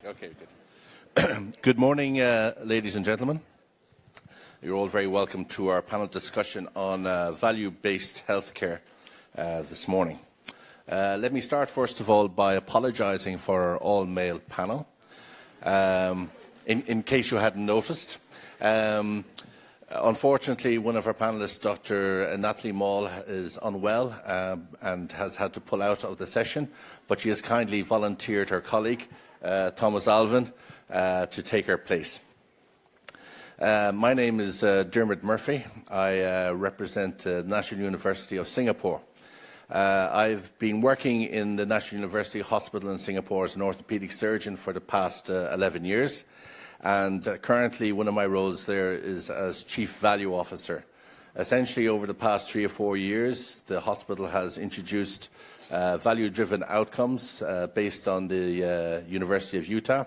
Okay, good. Good morning, ladies and gentlemen. You're all very welcome to our panel discussion on value-based healthcare this morning. Let me start, first of all, by apologising for our all-male panel, in case you hadn't noticed. Unfortunately, one of our panellists, Dr. Nathalie Moll, is unwell and has had to pull out of the session, but she has kindly volunteered her colleague, Thomas Alvin, to take her place. My name is Diarmuid Murphy. I represent the National University of Singapore. I've been working in the National University Hospital in Singapore as an orthopaedic surgeon for the past 11 years. And currently one of my roles there is as Chief Value Officer. Essentially, over the past 3 or 4 years, the hospital has introduced value-driven outcomes based on the University of Utah.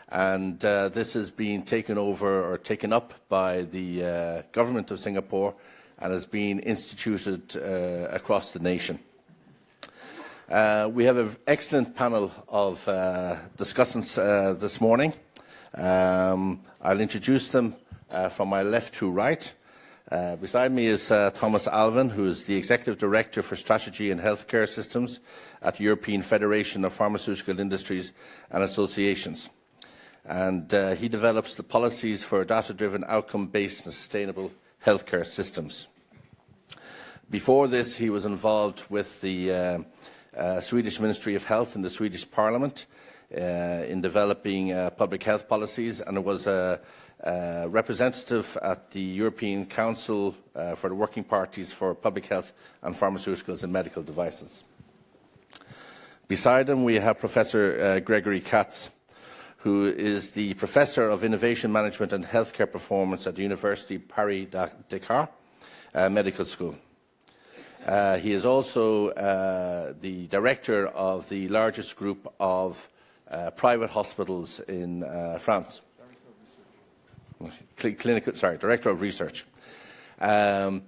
And this has been taken over or taken up by the government of Singapore and has been instituted across the nation. We have an excellent panel of discussants this morning. I'll introduce them from my left to right. Beside me is Thomas Alvin, who is the Executive Director for Strategy and Healthcare Systems at the European Federation of Pharmaceutical Industries and Associations. And he develops the policies for data-driven, outcome-based and sustainable healthcare systems. Before this, he was involved with the Swedish Ministry of Health and the Swedish Parliament in developing public health policies, and was a representative at the European Council for the Working Parties for Public Health and Pharmaceuticals and Medical Devices. Beside him, we have Professor Gregory Katz, who is the Professor of Innovation Management and Healthcare Performance at the University Paris-Dakar Medical School. He is also the Director of the largest group of private hospitals in France. Director of Research. And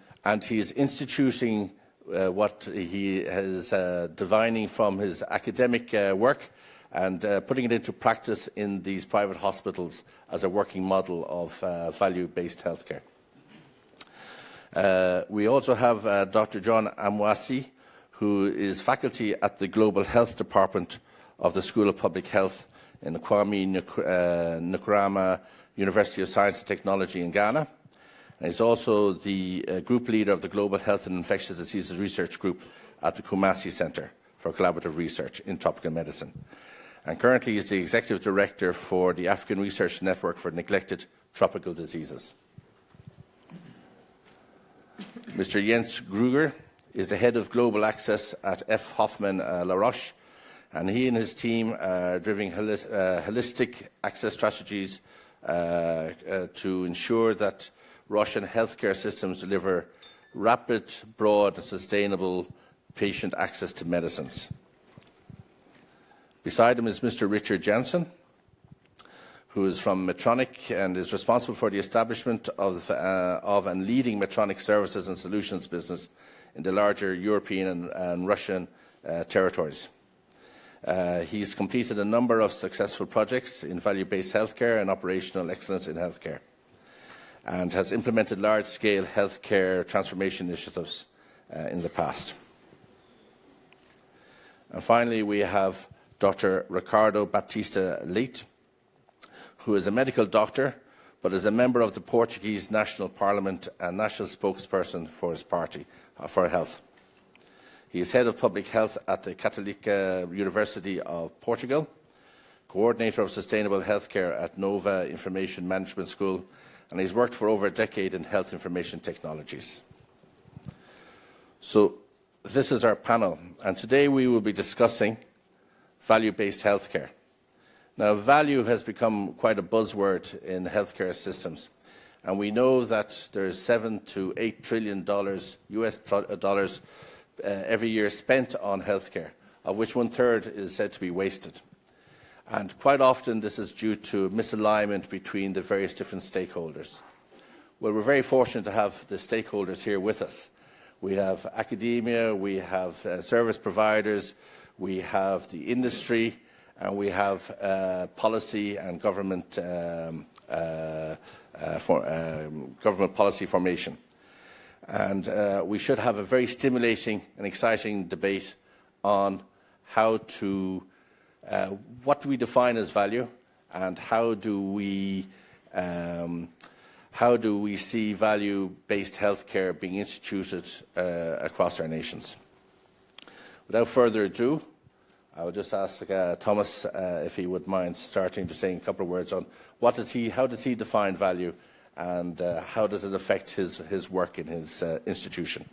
he is instituting what he is divining from his academic work and putting it into practice in these private hospitals as a working model of value-based healthcare. We also have Dr. John Amuasi, who is faculty at the Global Health Department of the School of Public Health in the Kwame Nkrumah University of Science and Technology in Ghana. And he's also the group leader of the Global Health and Infectious Diseases Research Group at the Kumasi Center for Collaborative Research in Tropical Medicine. And currently he is the Executive Director for the African Research Network for Neglected Tropical Diseases. Mr. Jens Grueger is the Head of Global Access at F. Hoffman La Roche, and he and his team are driving holistic access strategies to ensure that Russian healthcare systems deliver rapid, broad and sustainable patient access to medicines. Beside him is Mr. Richard Jansen, who is from Medtronic and is responsible for the establishment of and leading Medtronic services and solutions business in the larger European and Russian territories. He's completed a number of successful projects in value-based healthcare and operational excellence in healthcare, and has implemented large-scale healthcare transformation initiatives in the past. And finally, we have Dr. Ricardo Baptista Leite, who is a medical doctor, but is a member of the Portuguese National Parliament and national spokesperson for his party, for health. He is Head of Public Health at the Catholic University of Portugal, Coordinator of Sustainable Healthcare at Nova Information Management School, and he's worked for over a decade in health information technologies. So this is our panel, and today we will be discussing value-based healthcare. Now, value has become quite a buzzword in healthcare systems, and we know that there's $7 to $8 trillion US dollars every year spent on healthcare, of which 1/3 is said to be wasted. And quite often this is due to misalignment between the various different stakeholders. Well, we're very fortunate to have the stakeholders here with us. We have academia, we have service providers, we have the industry, and we have policy and government government policy formation. And we should have a very stimulating and exciting debate on how to, what do we define as value, and how do we see value-based healthcare being instituted across our nations. Without further ado, I would just ask Thomas if he would mind starting to saying a couple of words on how does he define value, and how does it affect his work in his institution?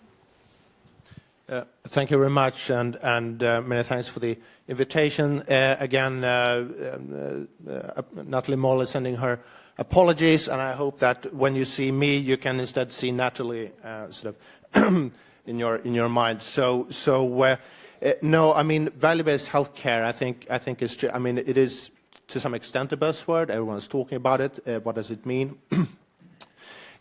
Thank you very much, and many thanks for the invitation. Again, Nathalie Moll is sending her apologies, and I hope that when you see me, you can instead see Nathalie sort of in your mind. No, I mean, value-based healthcare, I think is true. I mean, it is to some extent a buzzword. Everyone's talking about it. What does it mean?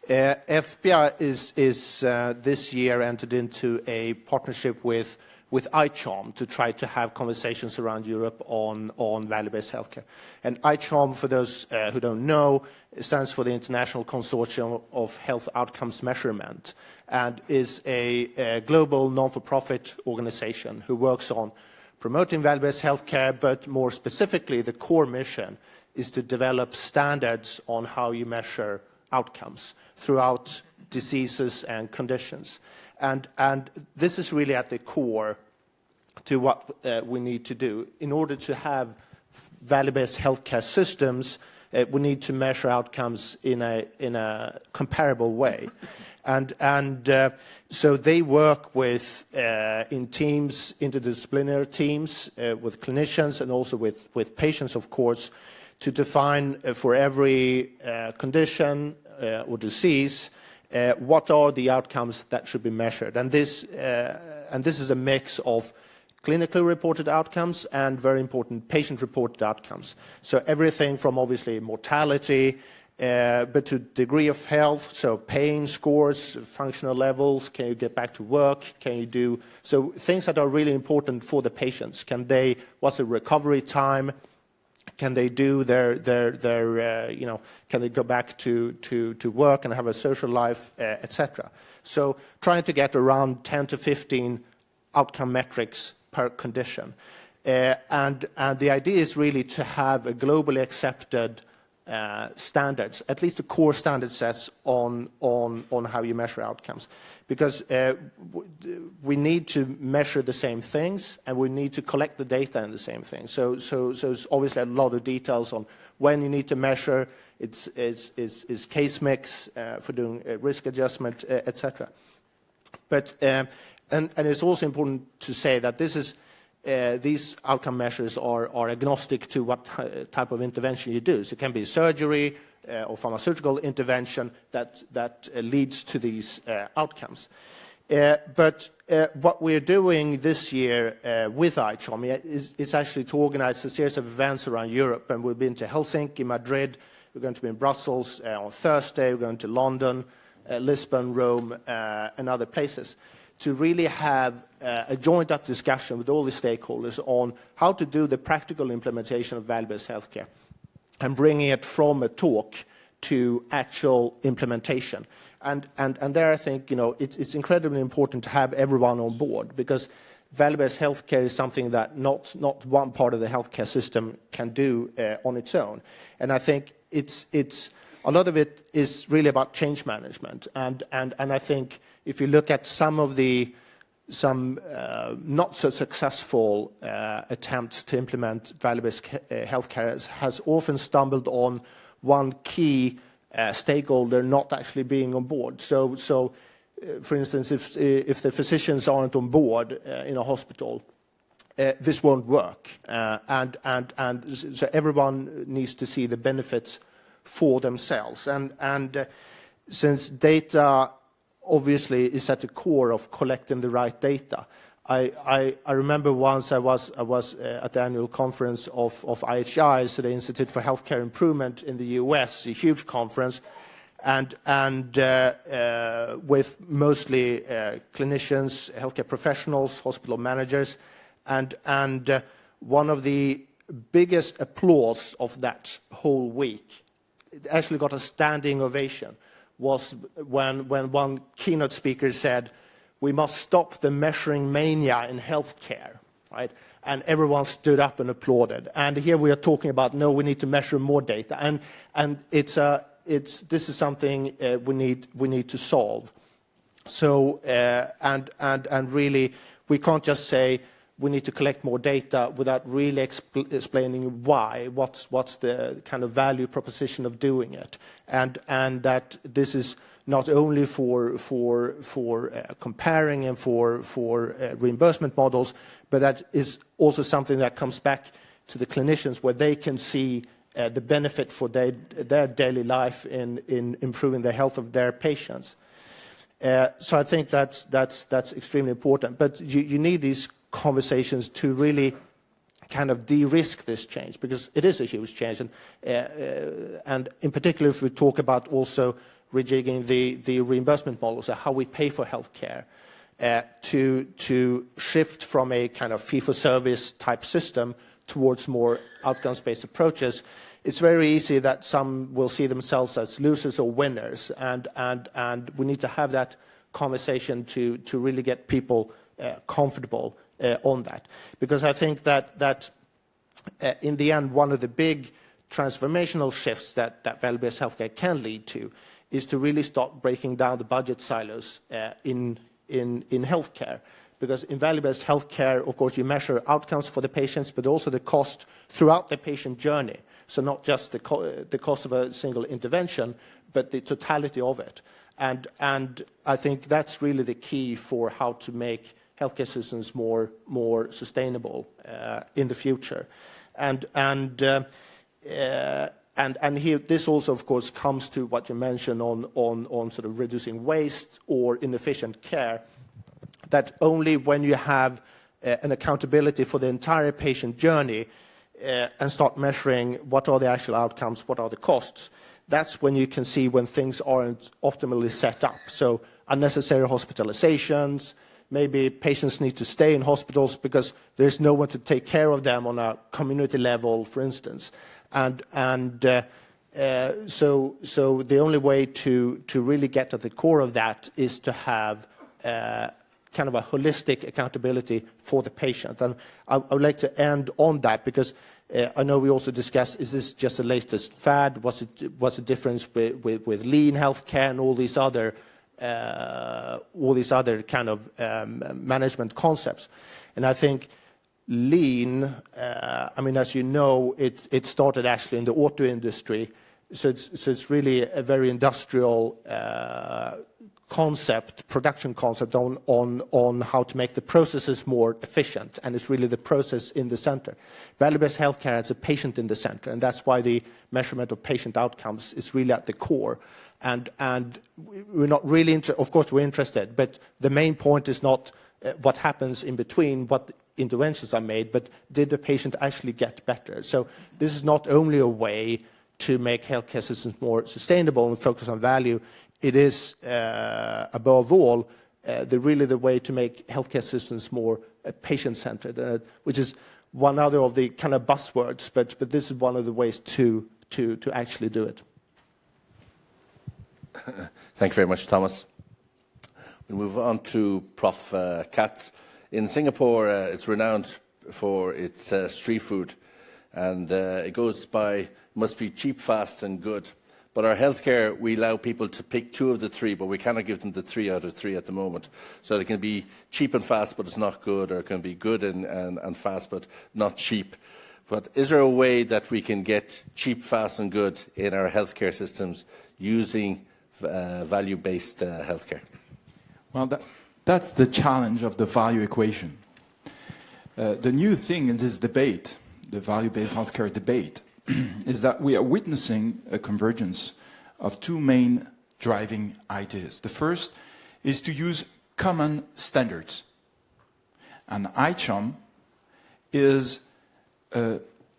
EFPIA is this year entered into a partnership with ICHOM to try to have conversations around Europe on value-based healthcare. And ICHOM, for those who don't know, stands for the International Consortium of Health Outcomes Measurement, and is a global non-for-profit organization who works on promoting value-based healthcare, but more specifically, the core mission is to develop standards on how you measure outcomes throughout diseases and conditions. And this is really at the core to what we need to do. In order to have value-based healthcare systems, we need to measure outcomes in a comparable way. And so they work with in teams, interdisciplinary teams, with clinicians and also with patients, of course, to define for every condition or disease what are the outcomes that should be measured. And this is a mix of clinically reported outcomes and, very important, patient-reported outcomes. So everything from, obviously, mortality, but to degree of health, so pain scores, functional levels, can you get back to work, can you do... So things that are really important for the patients. What's the recovery time? Can they do their can they go back to work and have a social life, etc. So trying to get around 10 to 15 outcome metrics per condition. And the idea is really to have a globally accepted standards, at least the core standard sets on how you measure outcomes. Because we need to measure the same things, and we need to collect the data in the same thing. So it's obviously a lot of details on when you need to measure. It's case mix for doing risk adjustment, etc. But and it's also important to say that this is these outcome measures are agnostic to what type of intervention you do. So it can be surgery or pharmaceutical intervention that leads to these outcomes. But what we're doing this year with ICHOM is actually to organize a series of events around Europe. And we've been to Helsinki, Madrid, we're going to be in Brussels on Thursday, we're going to London, Lisbon, Rome, and other places, to really have a joined-up discussion with all the stakeholders on how to do the practical implementation of value-based healthcare and bringing it from a talk to actual implementation. And there I think it's incredibly important to have everyone on board, because value-based healthcare is something that not one part of the healthcare system can do on its own. And I think it's a lot of it is really about change management. And I think if you look at some not so successful attempts to implement value-based healthcare has often stumbled on one key stakeholder not actually being on board. So for instance, if the physicians aren't on board in a hospital, this won't work. And so everyone needs to see the benefits for themselves. And since data obviously is at the core of collecting the right data. I remember once I was at the annual conference of IHI, so the Institute for Healthcare Improvement in the US, a huge conference, and with mostly clinicians, healthcare professionals, hospital managers, and one of the biggest applause of that whole week, it actually got a standing ovation, was when one keynote speaker said, "We must stop the measuring mania in healthcare," right? And everyone stood up and applauded. And here we are talking about, no, we need to measure more data. And this is something we need to solve. So, and really, we can't just say we need to collect more data without really explaining why, what's the kind of value proposition of doing it. And that this is not only for comparing and for reimbursement models, but that is also something that comes back to the clinicians where they can see the benefit for their daily life in improving the health of their patients. So I think that's extremely important. But you need these conversations to really kind of de-risk this change, because it is a huge change. And in particular, if we talk about also rejigging the reimbursement models, how we pay for healthcare, to shift from a kind of fee-for-service type system towards more outcomes-based approaches, it's very easy that some will see themselves as losers or winners, and we need to have that conversation to really get people comfortable on that. Because I think that in the end, one of the big transformational shifts that value-based healthcare can lead to is to really start breaking down the budget silos in healthcare. Because in value-based healthcare, of course, you measure outcomes for the patients, but also the cost throughout the patient journey. So not just the cost of a single intervention, but the totality of it. And I think that's really the key for how to make healthcare systems more sustainable in the future. And here, this also, of course, comes to what you mentioned on sort of reducing waste or inefficient care, that only when you have an accountability for the entire patient journey and start measuring what are the actual outcomes, what are the costs, that's when you can see when things aren't optimally set up. So unnecessary hospitalizations, maybe patients need to stay in hospitals because there's no one to take care of them on a community level, for instance. So the only way to really get to the core of that is to have kind of a holistic accountability for the patient. And I would like to end on that, because I know we also discussed, is this just the latest fad? What's the difference with lean healthcare and all these other kind of management concepts? And I think lean, I mean, as you know, it started actually in the auto industry. So it's really a very industrial concept, production concept on how to make the processes more efficient, and it's really the process in the center. Value-based healthcare has a patient in the center, and that's why the measurement of patient outcomes is really at the core. And we're not really of course we're interested, but the main point is not what happens in between, what interventions are made, but did the patient actually get better? So this is not only a way to make healthcare systems more sustainable and focus on value. It is, above all, really the way to make healthcare systems more patient-centered, which is one other of the kind of buzzwords, but this is one of the ways to actually do it. Thank you very much, Thomas. We move on to Prof. Katz. In Singapore, it's renowned for its street food, and it goes by, must be cheap, fast and good. But our healthcare, we allow people to pick 2 of the 3, but we cannot give them the 3 out of 3 at the moment. So it can be cheap and fast, but it's not good, or it can be good and fast, but not cheap. But is there a way that we can get cheap, fast and good in our healthcare systems using value-based healthcare? Well, that's the challenge of the value equation. The new thing in this debate, the value-based healthcare debate, is that we are witnessing a convergence of 2 main driving ideas. The first is to use common standards. And ICHOM is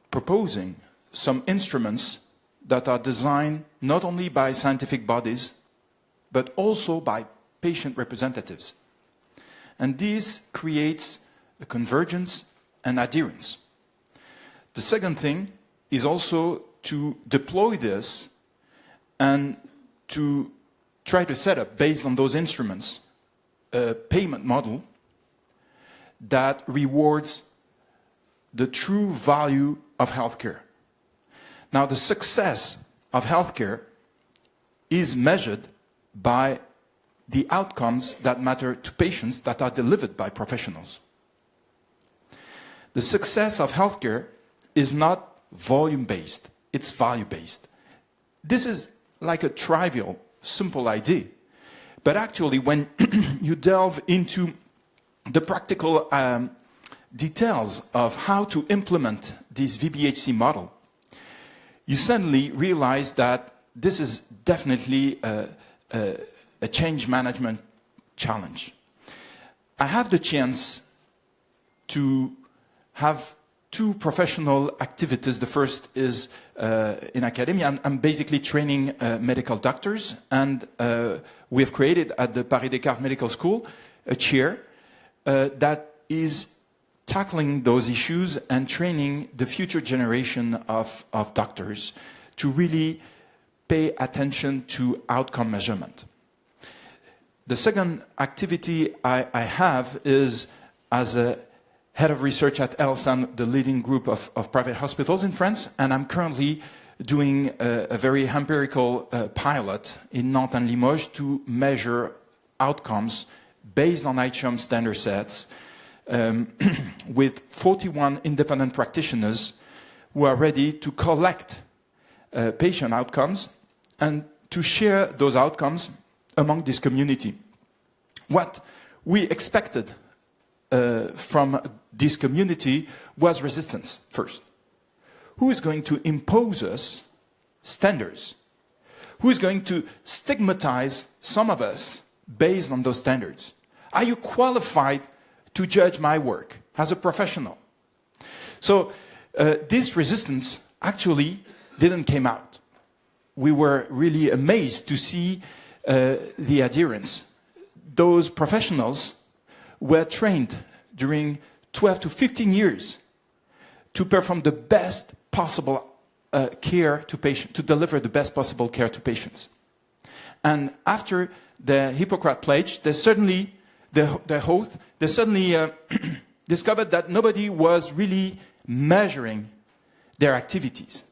proposing some instruments that are designed not only by scientific bodies, but also by patient representatives. And this creates a convergence and adherence. The second thing is also to deploy this and to try to set up, based on those instruments, a payment model that rewards the true value of healthcare. Now, the success of healthcare is measured by the outcomes that matter to patients that are delivered by professionals. The success of healthcare is not volume-based, it's value-based. This is like a trivial, simple idea. But actually, when you delve into the practical details of how to implement this VBHC model, you suddenly realize that this is definitely a change management challenge. I have the chance to have two professional activities. The first is in academia. I'm basically training medical doctors, and we have created at the Paris Descartes Medical School a chair that is tackling those issues and training the future generation of doctors to really pay attention to outcome measurement. The second activity I have is as a head of research at ELSAN, the leading group of private hospitals in France, and I'm currently doing a very empirical pilot in Nantes and Limoges to measure outcomes based on ICHOM standard sets with 41 independent practitioners who are ready to collect patient outcomes and to share those outcomes among this community. What we expected from this community was resistance first. Who is going to impose us standards? Who is going to stigmatize some of us based on those standards? Are you qualified to judge my work as a professional? So this resistance actually didn't come out. We were really amazed to see the adherence. Those professionals were trained during 12 to 15 years to perform the best possible care to patients, to deliver the best possible care to patients. And after the Hippocrates pledge, they suddenly discovered that nobody was really measuring their activities.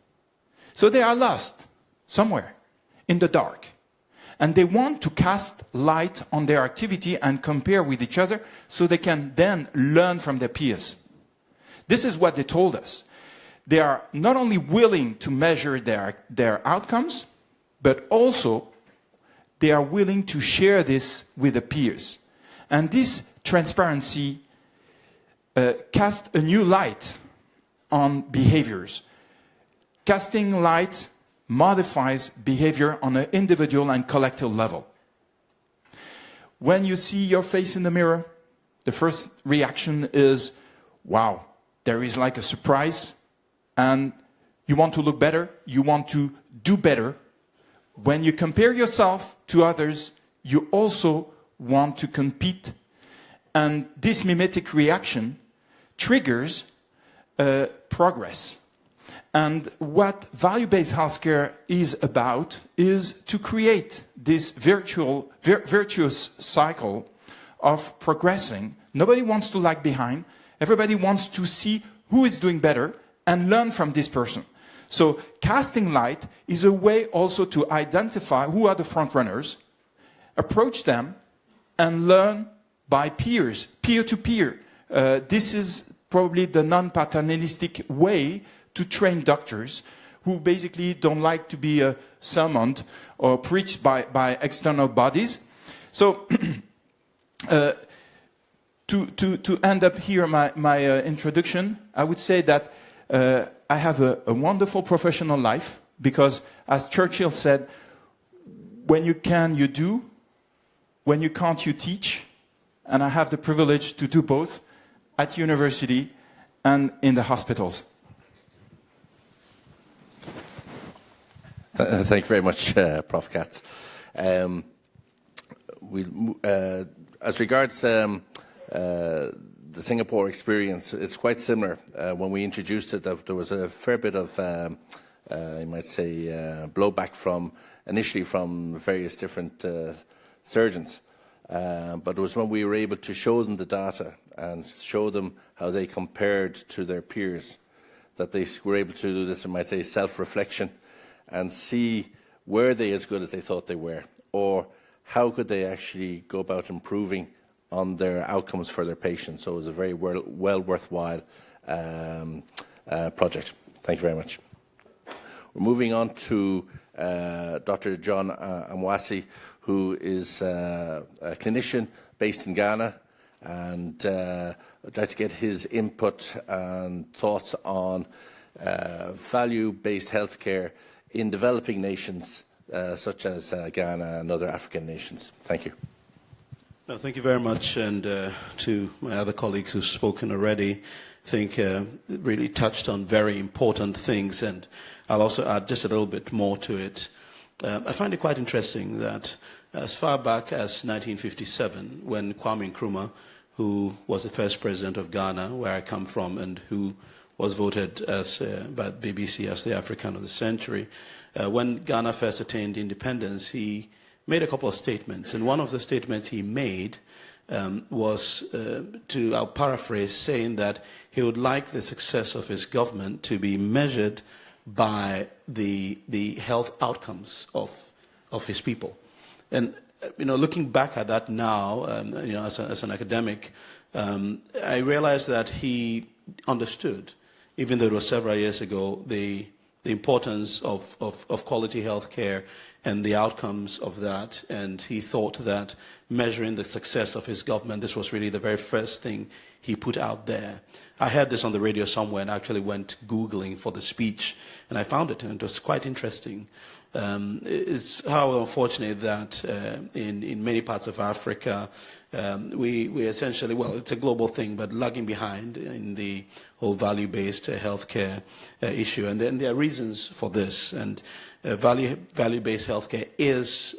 So they are lost somewhere in the dark. And they want to cast light on their activity and compare with each other so they can then learn from their peers. This is what they told us. They are not only willing to measure their outcomes, but also they are willing to share this with the peers. And this transparency cast a new light on behaviors. Casting light modifies behavior on an individual and collective level. When you see your face in the mirror, the first reaction is, wow, there is like a surprise, and you want to look better, you want to do better. When you compare yourself to others, you also want to compete. And this mimetic reaction triggers progress. And what value-based healthcare is about is to create this virtuous cycle of progressing. Nobody wants to lag behind. Everybody wants to see who is doing better and learn from this person. So casting light is a way also to identify who are the front runners, approach them, and learn by peers, peer-to-peer. This is probably the non-paternalistic way to train doctors who basically don't like to be summoned or preached by external bodies. So to end up here my introduction, I would say that I have a wonderful professional life because, as Churchill said, when you can, you do. When you can't, you teach. And I have the privilege to do both at university and in the hospitals. Thank you very much, Prof. Katz. As regards the Singapore experience, it's quite similar. When we introduced it, there was a fair bit of, you might say, blowback initially from various different surgeons. But it was when we were able to show them the data and show them how they compared to their peers that they were able to do this, I might say, self-reflection and see were they as good as they thought they were, or how could they actually go about improving on their outcomes for their patients. So it was a very well worthwhile project. Thank you very much. We're moving on to Dr. John Amuasi, who is a clinician based in Ghana, and I'd like to get his input and thoughts on value-based healthcare in developing nations such as Ghana and other African nations. Thank you. No, thank you very much, and to my other colleagues who've spoken already, I think it really touched on very important things, and I'll also add just a little bit more to it. I find it quite interesting that as far back as 1957, when Kwame Nkrumah, who was the first president of Ghana, where I come from, and who was voted as, by the BBC as the African of the century, when Ghana first attained independence, he made a couple of statements, and one of the statements he made was, I'll paraphrase, saying that he would like the success of his government to be measured by the health outcomes of his people. And looking back at that now, as an academic, I realized that he understood, even though it was several years ago, the importance of quality health care and the outcomes of that. And he thought that measuring the success of his government, this was really the very first thing he put out there. I heard this on the radio somewhere and actually went Googling for the speech, and I found it, and it was quite interesting. It's how unfortunate that in many parts of Africa, we essentially, well, it's a global thing, but lagging behind in the whole value-based healthcare issue. And then there are reasons for this. And value-based healthcare is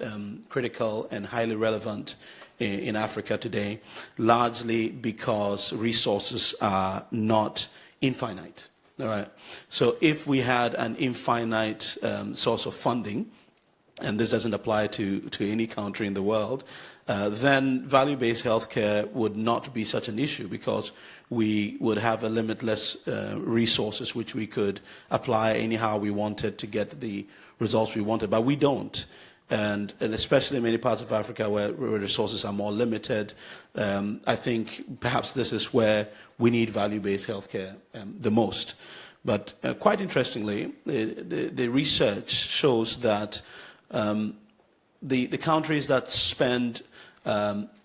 critical and highly relevant in Africa today, largely because resources are not infinite. All right. So if we had an infinite source of funding, and this doesn't apply to any country in the world, then value-based healthcare would not be such an issue, because we would have a limitless resources which we could apply anyhow we wanted to get the results we wanted, but we don't. And especially in many parts of Africa where resources are more limited, I think perhaps this is where we need value-based healthcare the most. But quite interestingly, the research shows that the countries that spend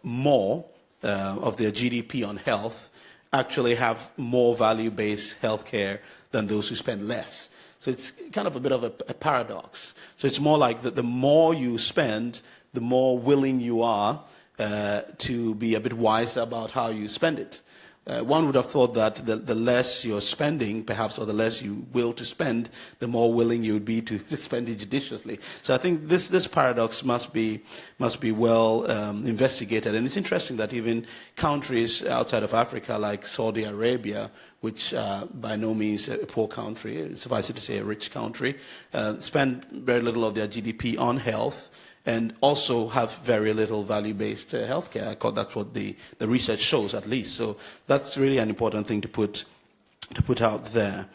more of their GDP on health actually have more value-based healthcare than those who spend less. So it's kind of a bit of a paradox. So it's more like that the more you spend, the more willing you are to be a bit wiser about how you spend it. One would have thought that the less you're spending, perhaps, or the less you will to spend, the more willing you would be to spend it judiciously. So I think this paradox must be well investigated. And it's interesting that even countries outside of Africa, like Saudi Arabia, which by no means a poor country, suffice it to say a rich country, spend very little of their GDP on health, and also have very little value-based healthcare. That's what the research shows, at least. So that's really an important thing to put out there.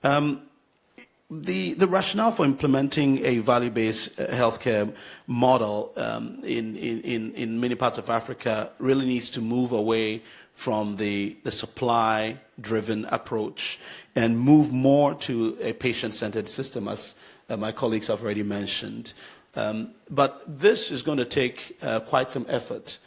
The rationale for implementing a value-based healthcare model in many parts of Africa really needs to move away from the supply-driven approach and move more to a patient-centered system, as my colleagues have already mentioned. But this is going to take quite some effort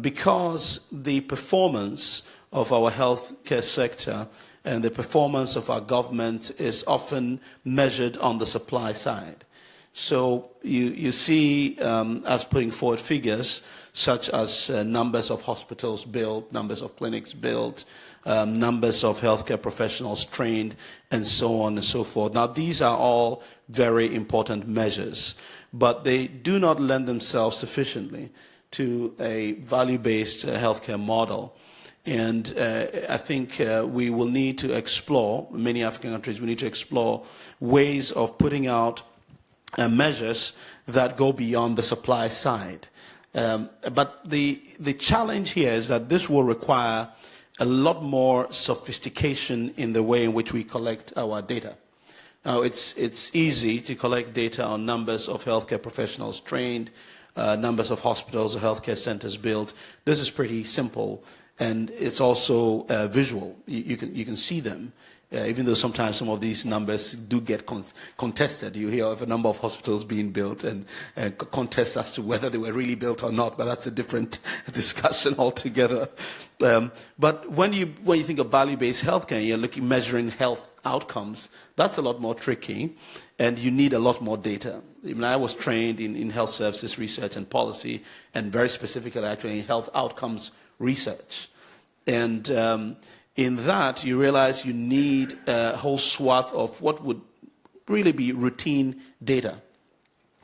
because the performance of our healthcare sector and the performance of our government is often measured on the supply side. So you see us putting forward figures such as numbers of hospitals built, numbers of clinics built, numbers of healthcare professionals trained, and so on and so forth. Now, these are all very important measures, but they do not lend themselves sufficiently to a value-based healthcare model. And I think we will need to explore, many African countries, we need to explore ways of putting out measures that go beyond the supply side. But the challenge here is that this will require a lot more sophistication in the way in which we collect our data. Now, it's easy to collect data on numbers of healthcare professionals trained, numbers of hospitals or healthcare centers built. This is pretty simple, and it's also visual. You can see them, even though sometimes some of these numbers do get contested. You hear of a number of hospitals being built and contests as to whether they were really built or not, but that's a different discussion altogether. But when you think of value-based healthcare, you're measuring health outcomes, that's a lot more tricky, and you need a lot more data. Even I was trained in health services research and policy, and very specifically actually in health outcomes research. And in that, you realize you need a whole swath of what would really be routine data,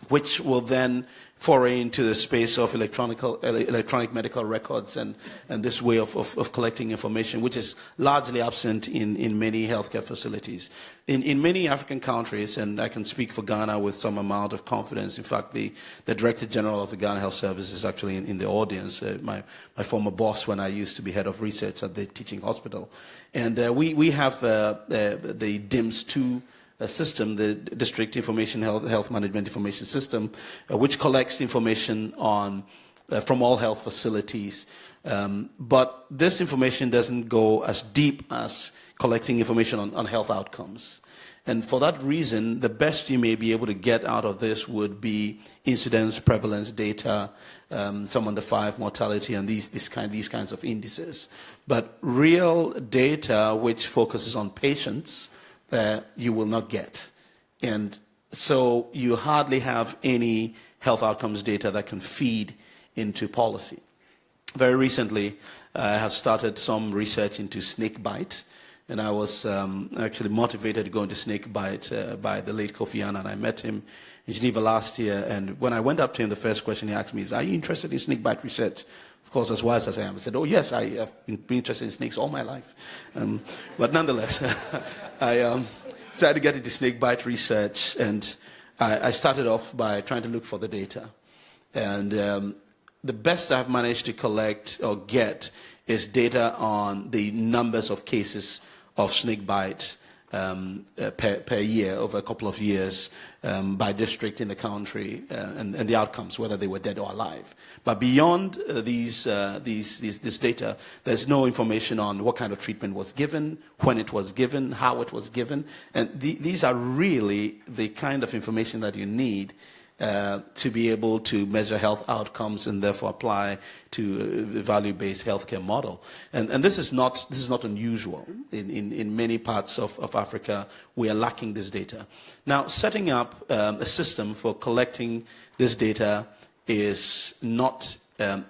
which will then foray into the space of electronic medical records and this way of collecting information, which is largely absent in many healthcare facilities. In many African countries, and I can speak for Ghana with some amount of confidence, in fact, the Director General of the Ghana Health Service is actually in the audience, my former boss when I used to be head of research at the teaching hospital. And we have the DIMS-2 system, the District Information Health Management Information System, which collects information on from all health facilities. But this information doesn't go as deep as collecting information on health outcomes. And for that reason, the best you may be able to get out of this would be incidence, prevalence data, some under 5 mortality, and these kinds of indices. But real data which focuses on patients, you will not get. And so you hardly have any health outcomes data that can feed into policy. Very recently, I have started some research into snake bite, and I was actually motivated to go into snake bite by the late Kofi Annan. I met him in Geneva last year, and when I went up to him, the first question he asked me is, "Are you interested in snake bite research?" Of course, as wise as I am, I said, "Oh yes, I have been interested in snakes all my life." But nonetheless, I decided to get into snake bite research, and I started off by trying to look for the data. And the best I've managed to collect or get is data on the numbers of cases of snake bite per year over a couple of years by district in the country, and the outcomes, whether they were dead or alive. But beyond this data, there's no information on what kind of treatment was given, when it was given, how it was given. And these are really the kind of information that you need to be able to measure health outcomes and therefore apply to a value-based healthcare model. And this is not unusual. In many parts of Africa, we are lacking this data. Now, setting up a system for collecting this data is not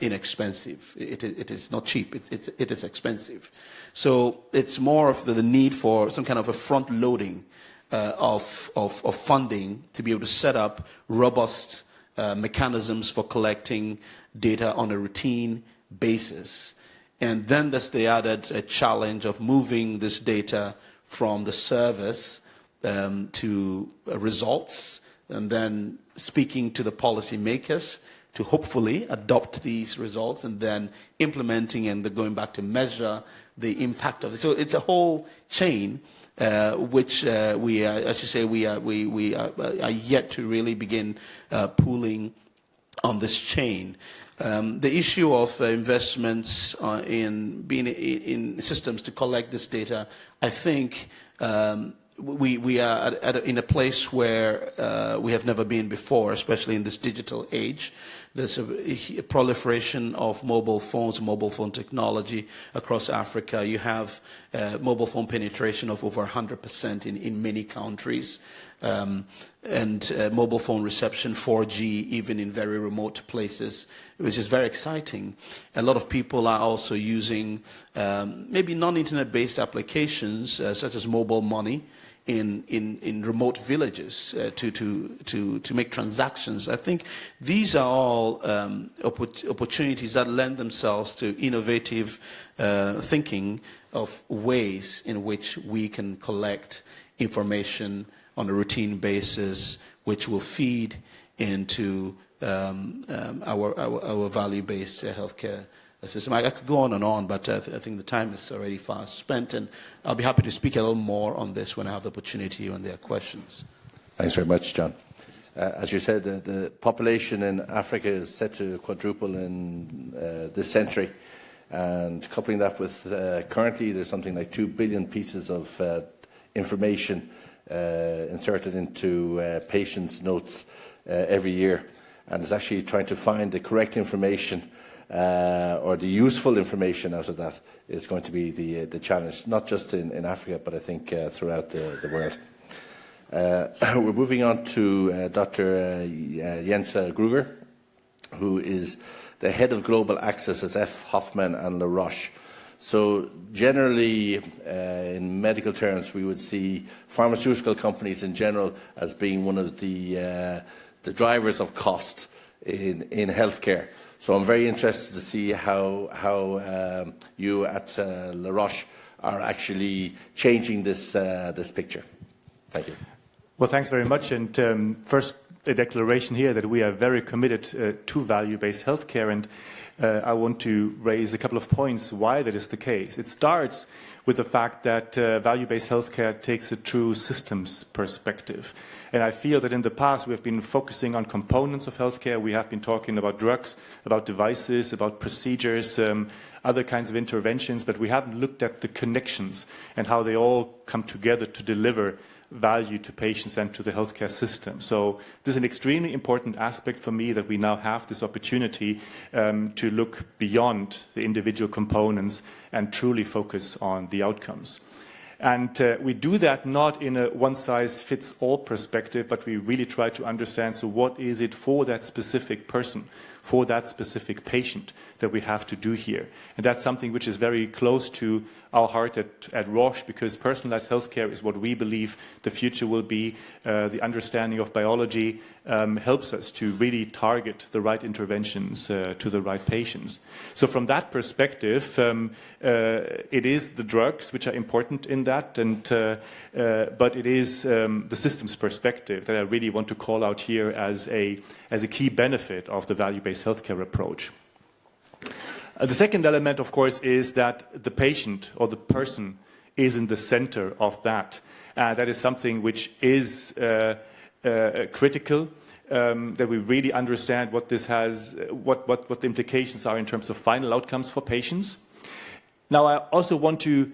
inexpensive. It is not cheap. It is expensive. So it's more of the need for some kind of a front-loading of funding to be able to set up robust mechanisms for collecting data on a routine basis. And then there's the added challenge of moving this data from the service to results, and then speaking to the policymakers to hopefully adopt these results, and then implementing and going back to measure the impact of it. So it's a whole chain which we are yet to really begin pooling on this chain. The issue of investments in systems to collect this data, I think we are in a place where we have never been before, especially in this digital age. There's a proliferation of mobile phones, mobile phone technology across Africa. You have mobile phone penetration of over 100% in many countries, and mobile phone reception, 4G, even in very remote places, which is very exciting. A lot of people are also using maybe non-internet-based applications such as mobile money in remote villages to make transactions. I think these are all opportunities that lend themselves to innovative thinking of ways in which we can collect information on a routine basis, which will feed into our value-based healthcare system. I could go on, but I think the time is already fast spent, and I'll be happy to speak a little more on this when I have the opportunity, when there are questions. Thanks very much, John. As you said, the population in Africa is set to quadruple in this century, and coupling that with currently there's something like 2 billion pieces of information inserted into patients' notes every year, and it's actually trying to find the correct information or the useful information out of that is going to be the challenge, not just in Africa, but I think throughout the world. We're moving on to Dr. Jens Grueger, who is the head of global access at F. Hoffman and La Roche. So generally, in medical terms, we would see pharmaceutical companies in general as being one of the drivers of cost in healthcare. So I'm very interested to see how you at La Roche are actually changing this picture. Thank you. Well, thanks very much. And first, a declaration here that we are very committed to value-based healthcare, and I want to raise a couple of points why that is the case. It starts with the fact that value-based healthcare takes a true systems perspective. And I feel that in the past we have been focusing on components of healthcare. We have been talking about drugs, about devices, about procedures, other kinds of interventions, but we haven't looked at the connections and how they all come together to deliver value to patients and to the healthcare system. So this is an extremely important aspect for me, that we now have this opportunity to look beyond the individual components and truly focus on the outcomes. And we do that not in a one-size-fits-all perspective, but we really try to understand, so what is it for that specific person, for that specific patient that we have to do here? And that's something which is very close to our heart at Roche, because personalized healthcare is what we believe the future will be. The understanding of biology helps us to really target the right interventions to the right patients. So from that perspective, it is the drugs which are important in that, and but it is the systems perspective that I really want to call out here as a key benefit of the value-based healthcare approach. The second element, of course, is that the patient or the person is in the center of that. That is something which is critical, that we really understand what this has, what the implications are in terms of final outcomes for patients. Now, I also want to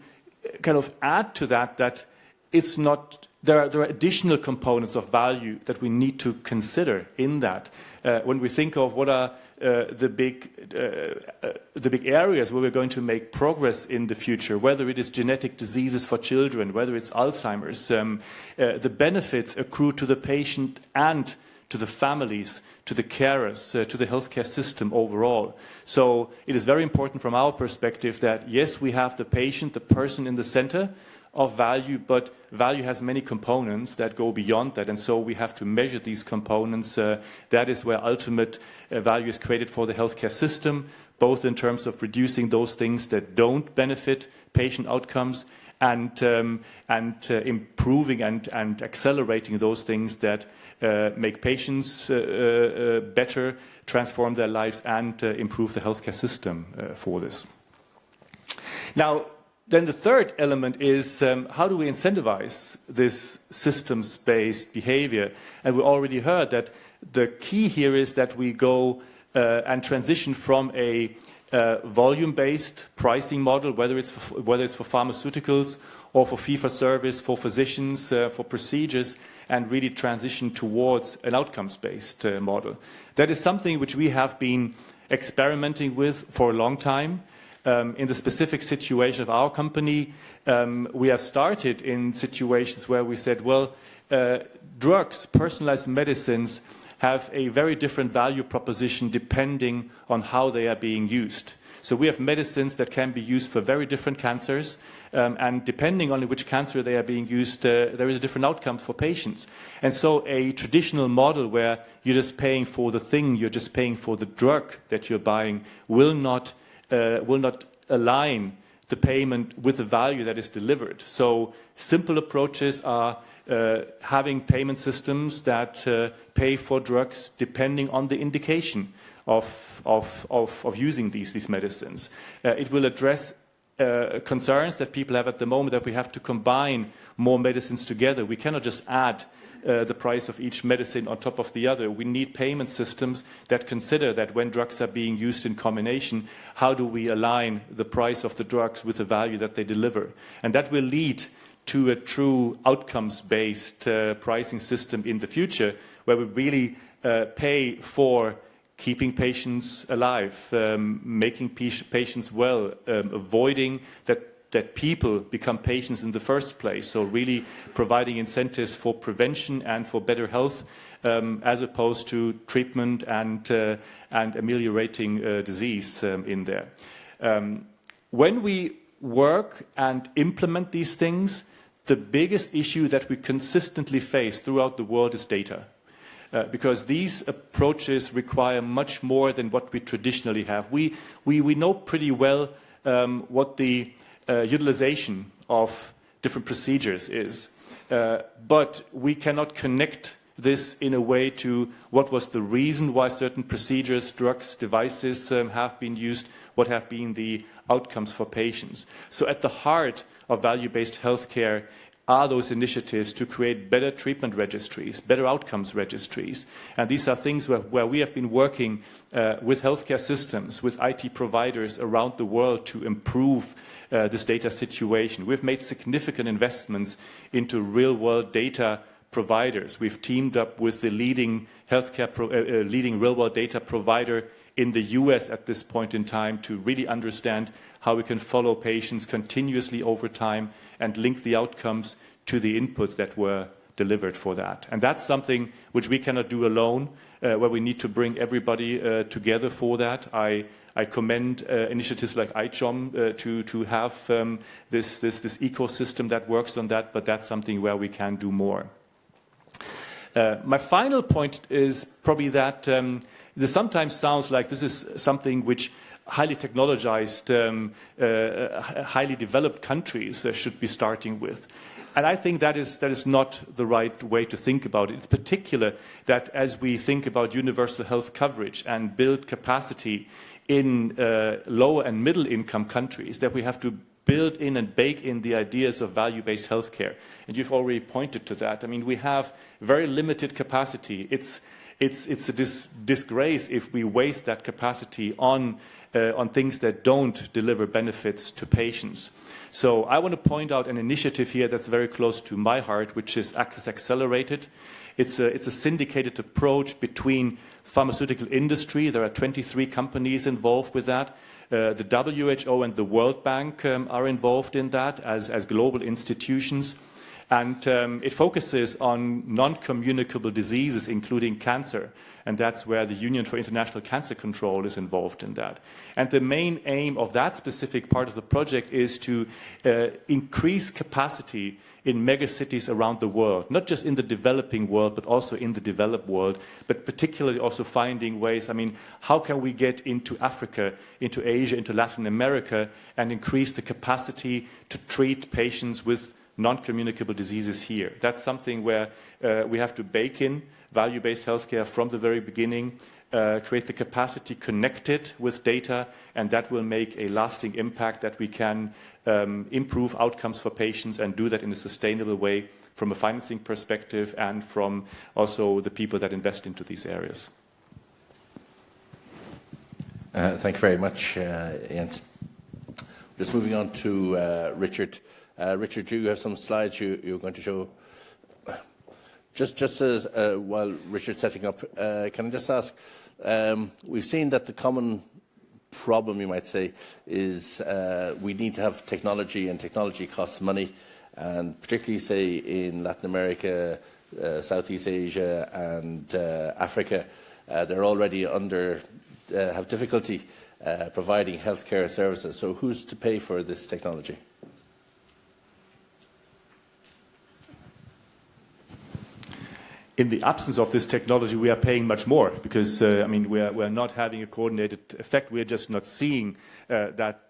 kind of add to that it's not, there are additional components of value that we need to consider in that. When we think of what are the big areas where we're going to make progress in the future, whether it is genetic diseases for children, whether it's Alzheimer's, the benefits accrue to the patient and to the families, to the carers, to the healthcare system overall. So it is very important from our perspective that, yes, we have the patient, the person in the center of value, but value has many components that go beyond that, and so we have to measure these components. That is where ultimate value is created for the healthcare system, both in terms of reducing those things that don't benefit patient outcomes and improving and accelerating those things that make patients better, transform their lives, and improve the healthcare system for this. Now, then the third element is how do we incentivize this systems-based behavior? And we already heard that the key here is that we go and transition from a volume-based pricing model, whether it's for pharmaceuticals or for fee-for-service, for physicians, for procedures, and really transition towards an outcomes-based model. That is something which we have been experimenting with for a long time. In the specific situation of our company, we have started in situations where we said, well, drugs, personalized medicines, have a very different value proposition depending on how they are being used. So we have medicines that can be used for very different cancers, and depending on which cancer they are being used, there is a different outcome for patients. And so a traditional model where you're just paying for the thing, you're just paying for the drug that you're buying, will not align the payment with the value that is delivered. So simple approaches are having payment systems that pay for drugs depending on the indication of using these medicines. It will address concerns that people have at the moment that we have to combine more medicines together. We cannot just add the price of each medicine on top of the other. We need payment systems that consider that when drugs are being used in combination, how do we align the price of the drugs with the value that they deliver? And that will lead to a true outcomes-based pricing system in the future, where we really pay for keeping patients alive, making patients well, avoiding that people become patients in the first place. So really providing incentives for prevention and for better health, as opposed to treatment and ameliorating disease in there. When we work and implement these things, the biggest issue that we consistently face throughout the world is data. Because these approaches require much more than what we traditionally have. We know pretty well what the utilization of different procedures is, but we cannot connect this in a way to what was the reason why certain procedures, drugs, devices have been used, what have been the outcomes for patients. So at the heart of value-based healthcare are those initiatives to create better treatment registries, better outcomes registries. And these are things where we have been working with healthcare systems, with IT providers around the world to improve this data situation. We've made significant investments into real-world data providers. We've teamed up with the leading leading real-world data provider in the US at this point in time to really understand how we can follow patients continuously over time and link the outcomes to the inputs that were delivered for that. And that's something which we cannot do alone, where we need to bring everybody together for that. I commend initiatives like ICHOM to have this ecosystem that works on that, but that's something where we can do more. My final point is probably that this sometimes sounds like this is something which highly technologized, highly developed countries should be starting with. And I think that is not the right way to think about it. It's particular that as we think about universal health coverage and build capacity in lower and middle income countries, that we have to build in and bake in the ideas of value-based healthcare. And you've already pointed to that. I mean, we have very limited capacity. It's a disgrace if we waste that capacity on things that don't deliver benefits to patients. So I want to point out an initiative here that's very close to my heart, which is Access Accelerated. It's a syndicated approach between pharmaceutical industry. There are 23 companies involved with that. The WHO and the World Bank are involved in that as global institutions. And it focuses on non-communicable diseases, including cancer. And that's where the Union for International Cancer Control is involved in that. And the main aim of that specific part of the project is to increase capacity in megacities around the world, not just in the developing world, but also in the developed world, but particularly also finding ways, I mean, how can we get into Africa, into Asia, into Latin America, and increase the capacity to treat patients with non-communicable diseases here. That's something where we have to bake in value-based healthcare from the very beginning, create the capacity connected with data, and that will make a lasting impact that we can improve outcomes for patients and do that in a sustainable way from a financing perspective and from also the people that invest into these areas. Thank you very much, Jens. Just moving on to Richard. Richard, do you have some slides you're going to show? Just as while Richard's setting up, can I just ask, we've seen that the common problem, you might say, is we need to have technology, and technology costs money, and particularly, say, in Latin America, Southeast Asia and Africa, they're already have difficulty providing healthcare services. So who's to pay for this technology? In the absence of this technology, we are paying much more because, we're not having a coordinated effect. We're just not seeing that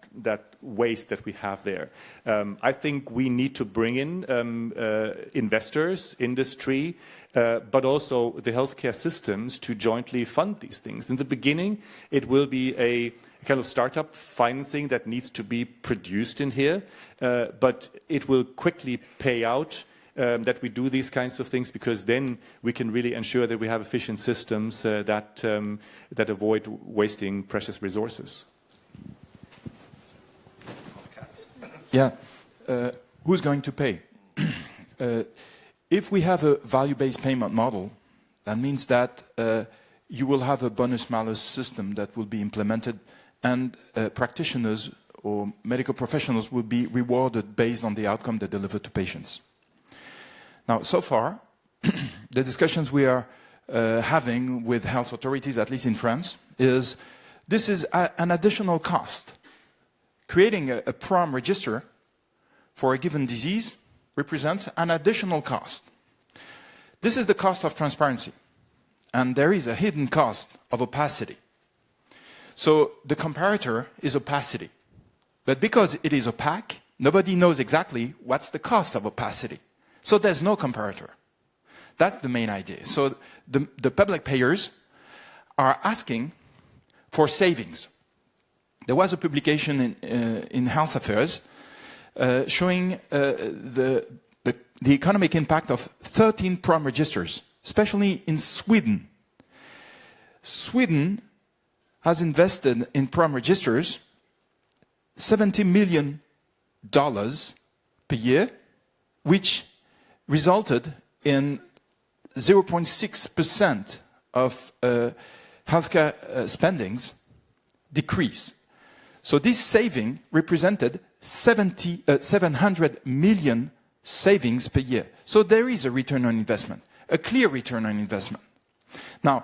waste that we have there. I think we need to bring in investors, industry, but also the healthcare systems to jointly fund these things. In the beginning, it will be a kind of startup financing that needs to be produced in here, but it will quickly pay out that we do these kinds of things, because then we can really ensure that we have efficient systems that avoid wasting precious resources. Yeah, who's going to pay? If we have a value-based payment model, that means that you will have a bonus-malus system that will be implemented, and practitioners or medical professionals will be rewarded based on the outcome they deliver to patients. Now, so far, the discussions we are having with health authorities, at least in France, is this is an additional cost. Creating a PROM register for a given disease represents an additional cost. This is the cost of transparency, and there is a hidden cost of opacity. So the comparator is opacity. But because it is opaque, nobody knows exactly what's the cost of opacity. So there's no comparator. That's the main idea. So the public payers are asking for savings. There was a publication in Health Affairs showing the economic impact of 13 PROM registers, especially in Sweden. Sweden has invested in PROM registers $70 million per year, which resulted in 0.6% of healthcare spendings decrease. So this saving represented 700 million savings per year. So there is a return on investment, a clear return on investment. Now,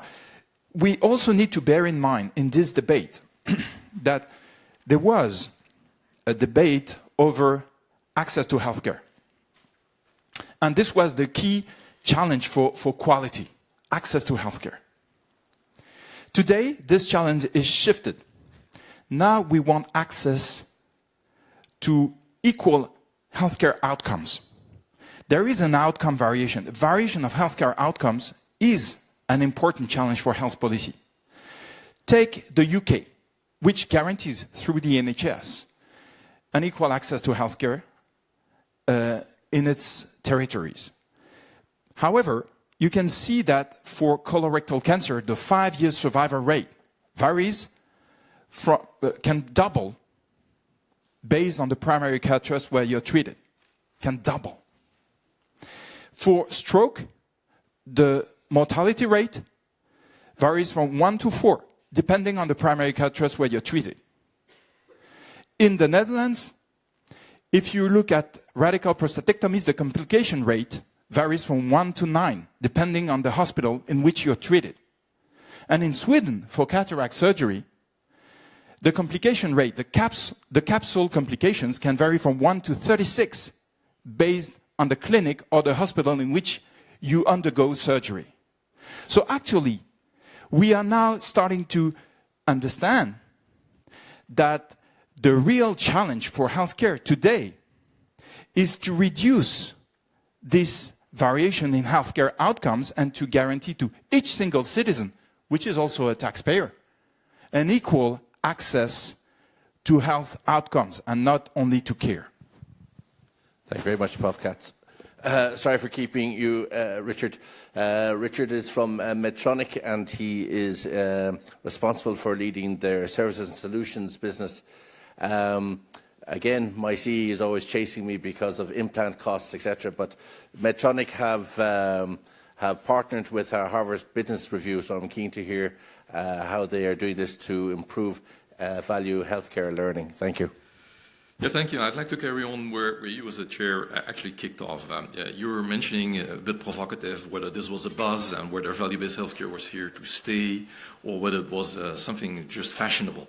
we also need to bear in mind in this debate that there was a debate over access to healthcare. And this was the key challenge for quality, access to healthcare. Today, this challenge is shifted. Now we want access to equal healthcare outcomes. There is an outcome variation. The variation of healthcare outcomes is an important challenge for health policy. Take the UK, which guarantees through the NHS an equal access to healthcare in its territories. However, you can see that for colorectal cancer, the 5-year survival rate varies can double based on the primary care trust where you're treated. Can double. For stroke, the mortality rate varies from 1 to 4, depending on the primary care trust where you're treated. In the Netherlands, if you look at radical prostatectomies, the complication rate varies from 1 to 9, depending on the hospital in which you're treated. And in Sweden, for cataract surgery, the complication rate, the capsule complications can vary from 1 to 36, based on the clinic or the hospital in which you undergo surgery. So actually, we are now starting to understand that the real challenge for healthcare today is to reduce this variation in healthcare outcomes and to guarantee to each single citizen, which is also a taxpayer, an equal access to health outcomes and not only to care. Thank you very much, Prof. Katz. Sorry for keeping you, Richard. Richard is from Medtronic, and he is responsible for leading their services and solutions business. Again, my CE is always chasing me because of implant costs, etc. But Medtronic have partnered with our Harvard Business Review, so I'm keen to hear how they are doing this to improve value healthcare learning. Thank you. Yeah, thank you. I'd like to carry on where you as a chair actually kicked off. You were mentioning a bit provocative whether this was a buzz and whether value-based healthcare was here to stay or whether it was something just fashionable.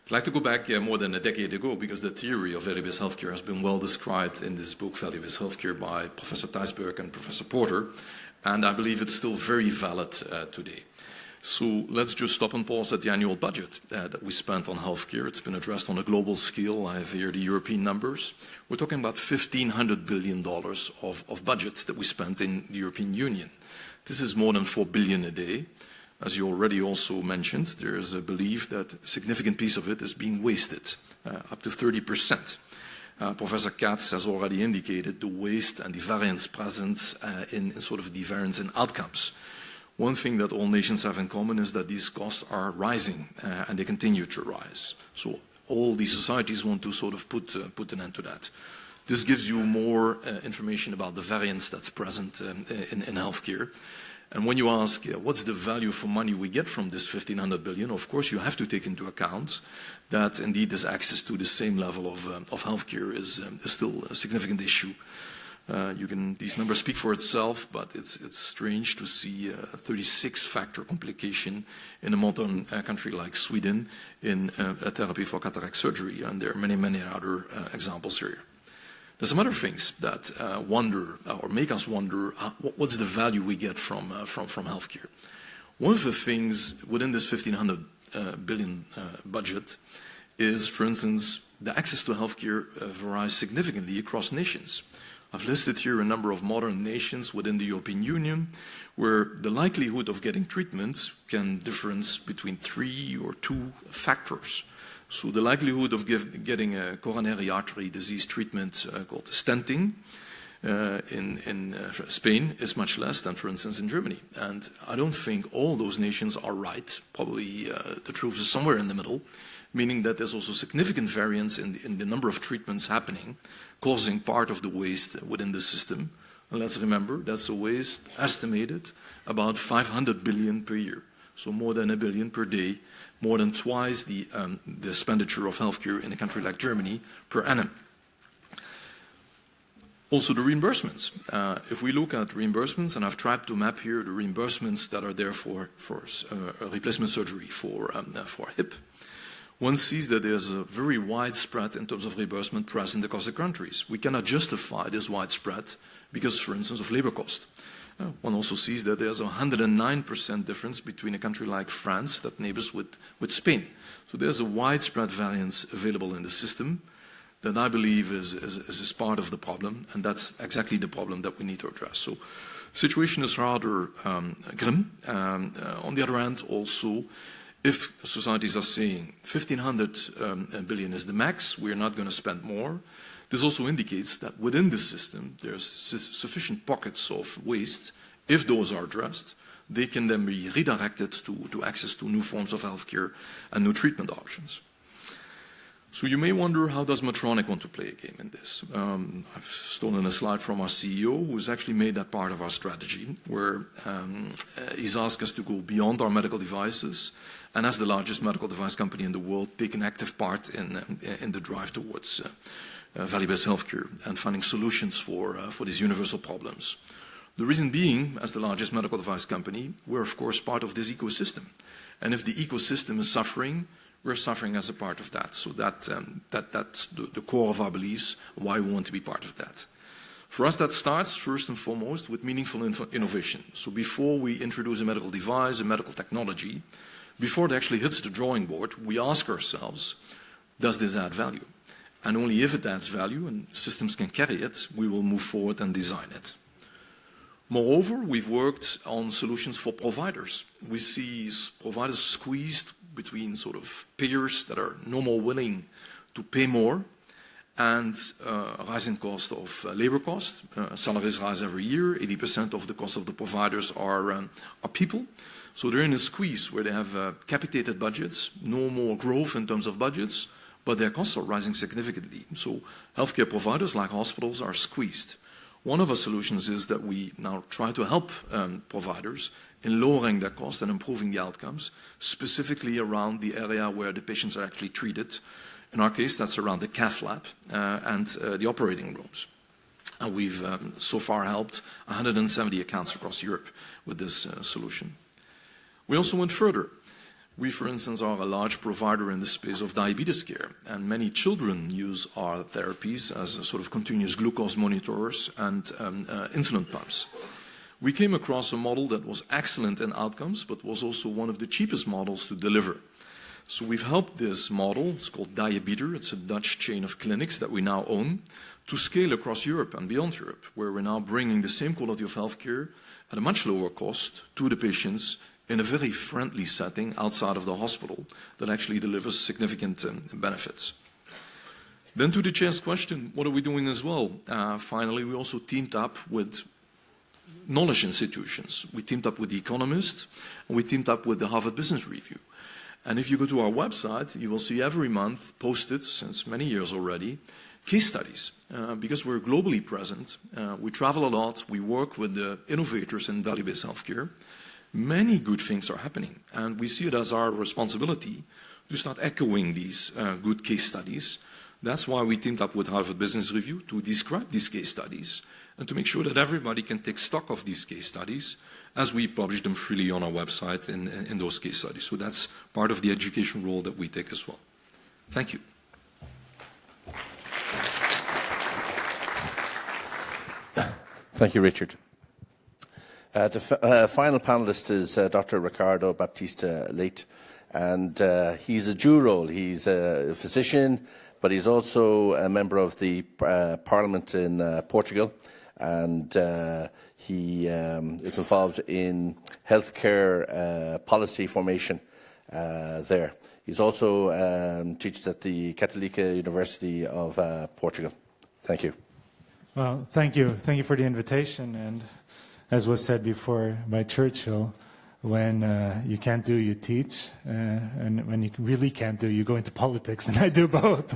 I'd like to go back more than a decade ago because the theory of value-based healthcare has been well described in this book, Value-Based Healthcare, by Professor Thijsberg and Professor Porter, and I believe it's still very valid today. So let's just stop and pause at the annual budget that we spent on healthcare. It's been addressed on a global scale. I have here the European numbers. We're talking about $1,500 billion of budget that we spent in the European Union. This is more than $4 billion a day. As you already also mentioned, there is a belief that a significant piece of it is being wasted, up to 30%. Professor Katz has already indicated the waste and the variance present in sort of the variance in outcomes. One thing that all nations have in common is that these costs are rising and they continue to rise. So all these societies want to sort of put an end to that. This gives you more information about the variance that's present in healthcare. And when you ask what's the value for money we get from this 1,500 billion, of course you have to take into account that indeed this access to the same level of healthcare is still a significant issue. These numbers speak for itself, but it's strange to see a 36-factor complication in a modern country like Sweden in a therapy for cataract surgery, and there are many, many other examples here. There's some other things that wonder or make us wonder what's the value we get from healthcare. One of the things within this 1,500 billion budget is, for instance, the access to healthcare varies significantly across nations. I've listed here a number of modern nations within the European Union where the likelihood of getting treatments can difference between 3 or 2 factors. So the likelihood of getting a coronary artery disease treatment called stenting in Spain is much less than, for instance, in Germany. And I don't think all those nations are right. Probably the truth is somewhere in the middle, meaning that there's also significant variance in the number of treatments happening, causing part of the waste within the system. And let's remember, that's a waste estimated about 500 billion per year. So more than $1 billion per day, more than twice the expenditure of healthcare in a country like Germany per annum. Also the reimbursements. If we look at reimbursements, and I've tried to map here the reimbursements that are there for replacement surgery for hip, one sees that there's a very widespread in terms of reimbursement present across the countries. We cannot justify this widespread because, for instance, of labor cost. One also sees that there's a 109% difference between a country like France that neighbors with Spain. So there's a widespread variance available in the system that I believe is part of the problem, and that's exactly the problem that we need to address. So the situation is rather grim. On the other hand, also, if societies are saying 1,500 billion is the max, we're not going to spend more, this also indicates that within the system there's sufficient pockets of waste. If those are addressed, they can then be redirected to access to new forms of healthcare and new treatment options. So you may wonder, how does Medtronic want to play a game in this? I've stolen a slide from our CEO, who's actually made that part of our strategy, where he's asked us to go beyond our medical devices and, as the largest medical device company in the world, take an active part in the drive towards value-based healthcare and finding solutions for these universal problems. The reason being, as the largest medical device company, we're of course part of this ecosystem. And if the ecosystem is suffering, we're suffering as a part of that. So that's the core of our beliefs, why we want to be part of that. For us, that starts first and foremost with meaningful innovation. So before we introduce a medical device, a medical technology, before it actually hits the drawing board, we ask ourselves, does this add value? And only if it adds value and systems can carry it, we will move forward and design it. Moreover, we've worked on solutions for providers. We see providers squeezed between sort of payers that are no more willing to pay more and rising cost of labor cost. Salaries rise every year. 80% of the cost of the providers are people. So they're in a squeeze where they have capitated budgets, no more growth in terms of budgets, but their costs are rising significantly. So healthcare providers like hospitals are squeezed. One of our solutions is that we now try to help providers in lowering their costs and improving the outcomes, specifically around the area where the patients are actually treated, In our case, that's around the cath lab and the operating rooms. And we've so far helped 170 accounts across Europe with this solution. We also went further. We, for instance, are a large provider in the space of diabetes care, and many children use our therapies as a sort of continuous glucose monitors and insulin pumps. We came across a model that was excellent in outcomes, but was also one of the cheapest models to deliver. So we've helped this model, it's called Diabeter, it's a Dutch chain of clinics that we now own, to scale across Europe and beyond Europe, where we're now bringing the same quality of healthcare at a much lower cost to the patients in a very friendly setting outside of the hospital that actually delivers significant benefits. Then to the chair's question, what are we doing as well? Finally, we also teamed up with knowledge institutions. We teamed up with The Economist, and we teamed up with the Harvard Business Review. And if you go to our website, you will see every month posted, since many years already, case studies. Because we're globally present, we travel a lot, we work with the innovators in value-based healthcare. Many good things are happening, and we see it as our responsibility to start echoing these good case studies. That's why we teamed up with Harvard Business Review to describe these case studies and to make sure that everybody can take stock of these case studies as we publish them freely on our website in those case studies. So that's part of the education role that we take as well. Thank you. Thank you, Richard. The final panelist is Dr. Ricardo Baptista Leite, and he's a dual role. He's a physician, but he's also a member of the Parliament in Portugal, and he is involved in healthcare policy formation there. He's also teaches at the Católica University of Portugal. Thank you. Well, thank you. Thank you for the invitation. And as was said before by Churchill, when you can't do, you teach. And when you really can't do, you go into politics. And I do both.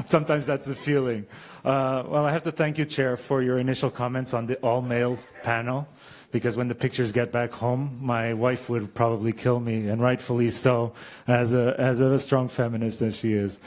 Sometimes that's the feeling. Well, I have to thank you, Chair, for your initial comments on the all-male panel. Because when the pictures get back home, my wife would probably kill me, and rightfully so, as a strong feminist as she is.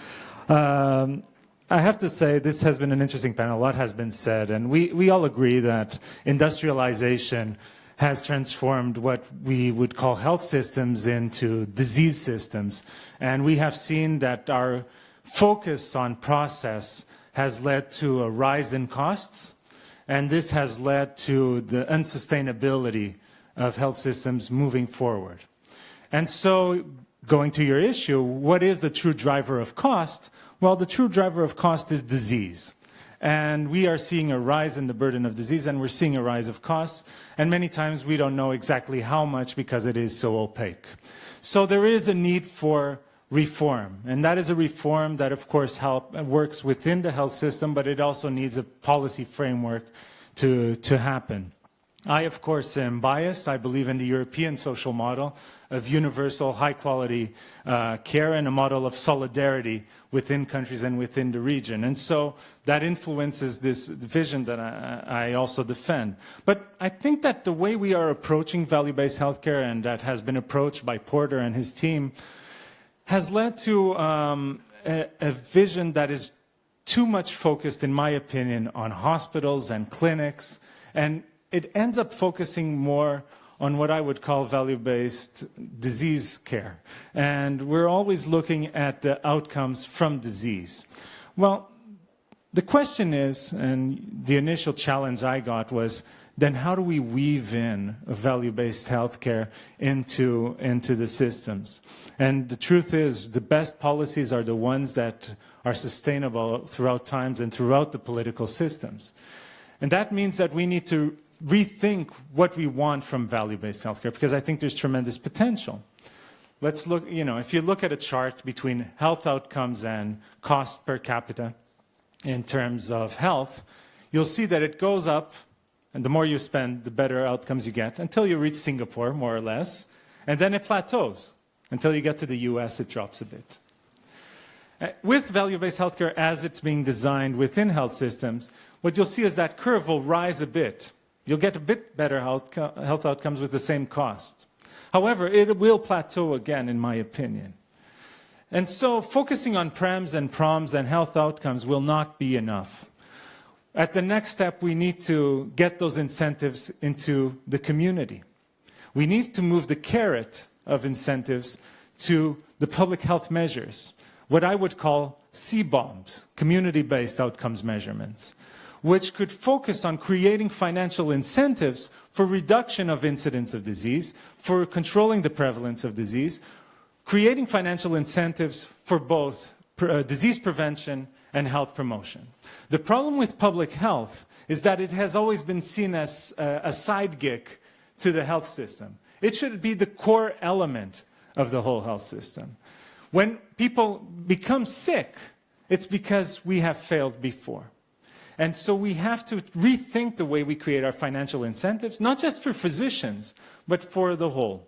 I have to say this has been an interesting panel. A lot has been said, and we all agree that industrialization has transformed what we would call health systems into disease systems. And we have seen that our focus on process has led to a rise in costs, and this has led to the unsustainability of health systems moving forward. And so, going to your issue, what is the true driver of cost? Well, the true driver of cost is disease. And we are seeing a rise in the burden of disease, and we're seeing a rise of costs. And many times we don't know exactly how much because it is so opaque. So there is a need for reform. And that is a reform that, of course, works within the health system, but it also needs a policy framework to happen. I, of course, am biased. I believe in the European social model of universal, high-quality care and a model of solidarity within countries and within the region. And so that influences this vision that I also defend. But I think that the way we are approaching value-based healthcare, and that has been approached by Porter and his team, has led to a vision that is too much focused, in my opinion, on hospitals and clinics, and it ends up focusing more on what I would call value-based disease care. And we're always looking at the outcomes from disease. Well, the question is, and the initial challenge I got was, then how do we weave in a value-based healthcare into the systems? And the truth is, the best policies are the ones that are sustainable throughout times and throughout the political systems. And that means that we need to rethink what we want from value-based healthcare, because I think there's tremendous potential. Let's look, if you look at a chart between health outcomes and cost per capita in terms of health, you'll see that it goes up, and the more you spend, the better outcomes you get, until you reach Singapore, more or less, and then it plateaus. Until you get to the US, it drops a bit. With value-based healthcare as it's being designed within health systems, what you'll see is that curve will rise a bit. You'll get a bit better health outcomes with the same cost. However, it will plateau again, in my opinion. And so focusing on PREMs and PROMs and health outcomes will not be enough. At the next step, we need to get those incentives into the community. We need to move the carrot of incentives to the public health measures, what I would call CBOMs, community-based outcomes measurements, which could focus on creating financial incentives for reduction of incidence of disease, for controlling the prevalence of disease, creating financial incentives for both disease prevention and health promotion. The problem with public health is that it has always been seen as a side gig to the health system. It should be the core element of the whole health system. When people become sick, it's because we have failed before. And so we have to rethink the way we create our financial incentives, not just for physicians, but for the whole.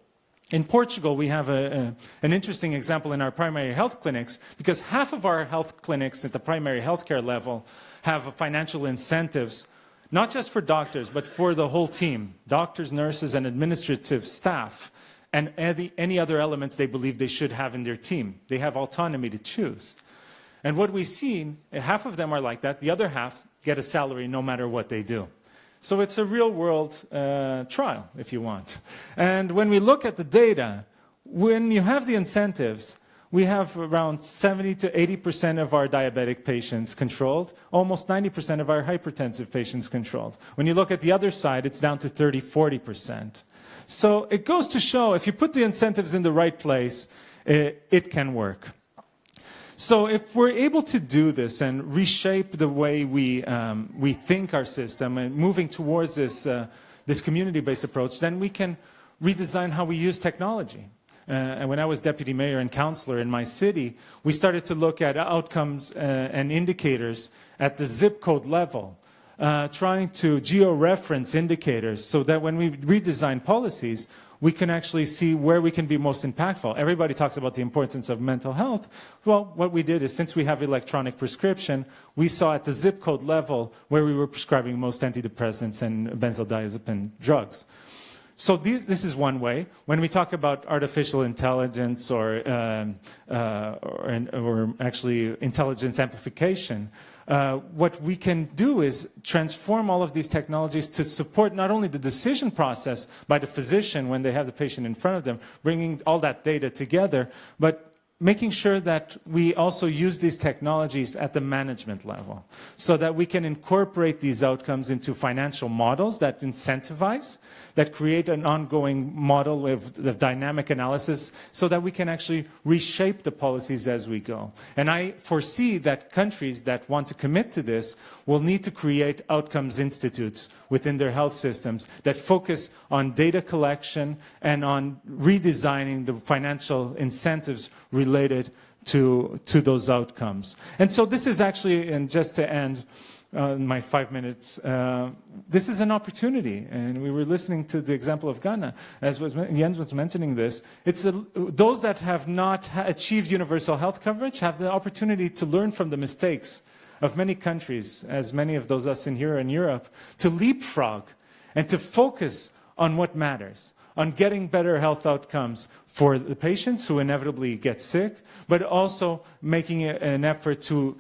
In Portugal, we have an interesting example in our primary health clinics, because half of our health clinics at the primary healthcare level have financial incentives, not just for doctors, but for the whole team, doctors, nurses, and administrative staff, and any other elements they believe they should have in their team. They have autonomy to choose. And what we see, half of them are like that, the other half get a salary no matter what they do. So it's a real-world trial, if you want. And when we look at the data, when you have the incentives, we have around 70 to 80% of our diabetic patients controlled, almost 90% of our hypertensive patients controlled. When you look at the other side, it's down to 30, 40%. So it goes to show, if you put the incentives in the right place, it can work. So if we're able to do this and reshape the way we think our system and moving towards this, this community-based approach, then we can redesign how we use technology. And when I was deputy mayor and councillor in my city, we started to look at outcomes and indicators at the zip code level, trying to geo-reference indicators so that when we redesign policies, we can actually see where we can be most impactful. Everybody talks about the importance of mental health. Well, what we did is, since we have electronic prescription, we saw at the zip code level where we were prescribing most antidepressants and benzodiazepine drugs. So this is one way. When we talk about artificial intelligence or actually intelligence amplification, what we can do is transform all of these technologies to support not only the decision process by the physician when they have the patient in front of them, bringing all that data together, but making sure that we also use these technologies at the management level so that we can incorporate these outcomes into financial models that incentivize, that create an ongoing model of dynamic analysis so that we can actually reshape the policies as we go. And I foresee that countries that want to commit to this will need to create outcomes institutes within their health systems that focus on data collection and on redesigning the financial incentives related to those outcomes. And so this is actually, and just to end, my 5 minutes, this is an opportunity, and we were listening to the example of Ghana, as Jens was mentioning this. It's those that have not achieved universal health coverage have the opportunity to learn from the mistakes of many countries, as many of those us in here in Europe, to leapfrog and to focus on what matters, on getting better health outcomes for the patients who inevitably get sick, but also making an effort to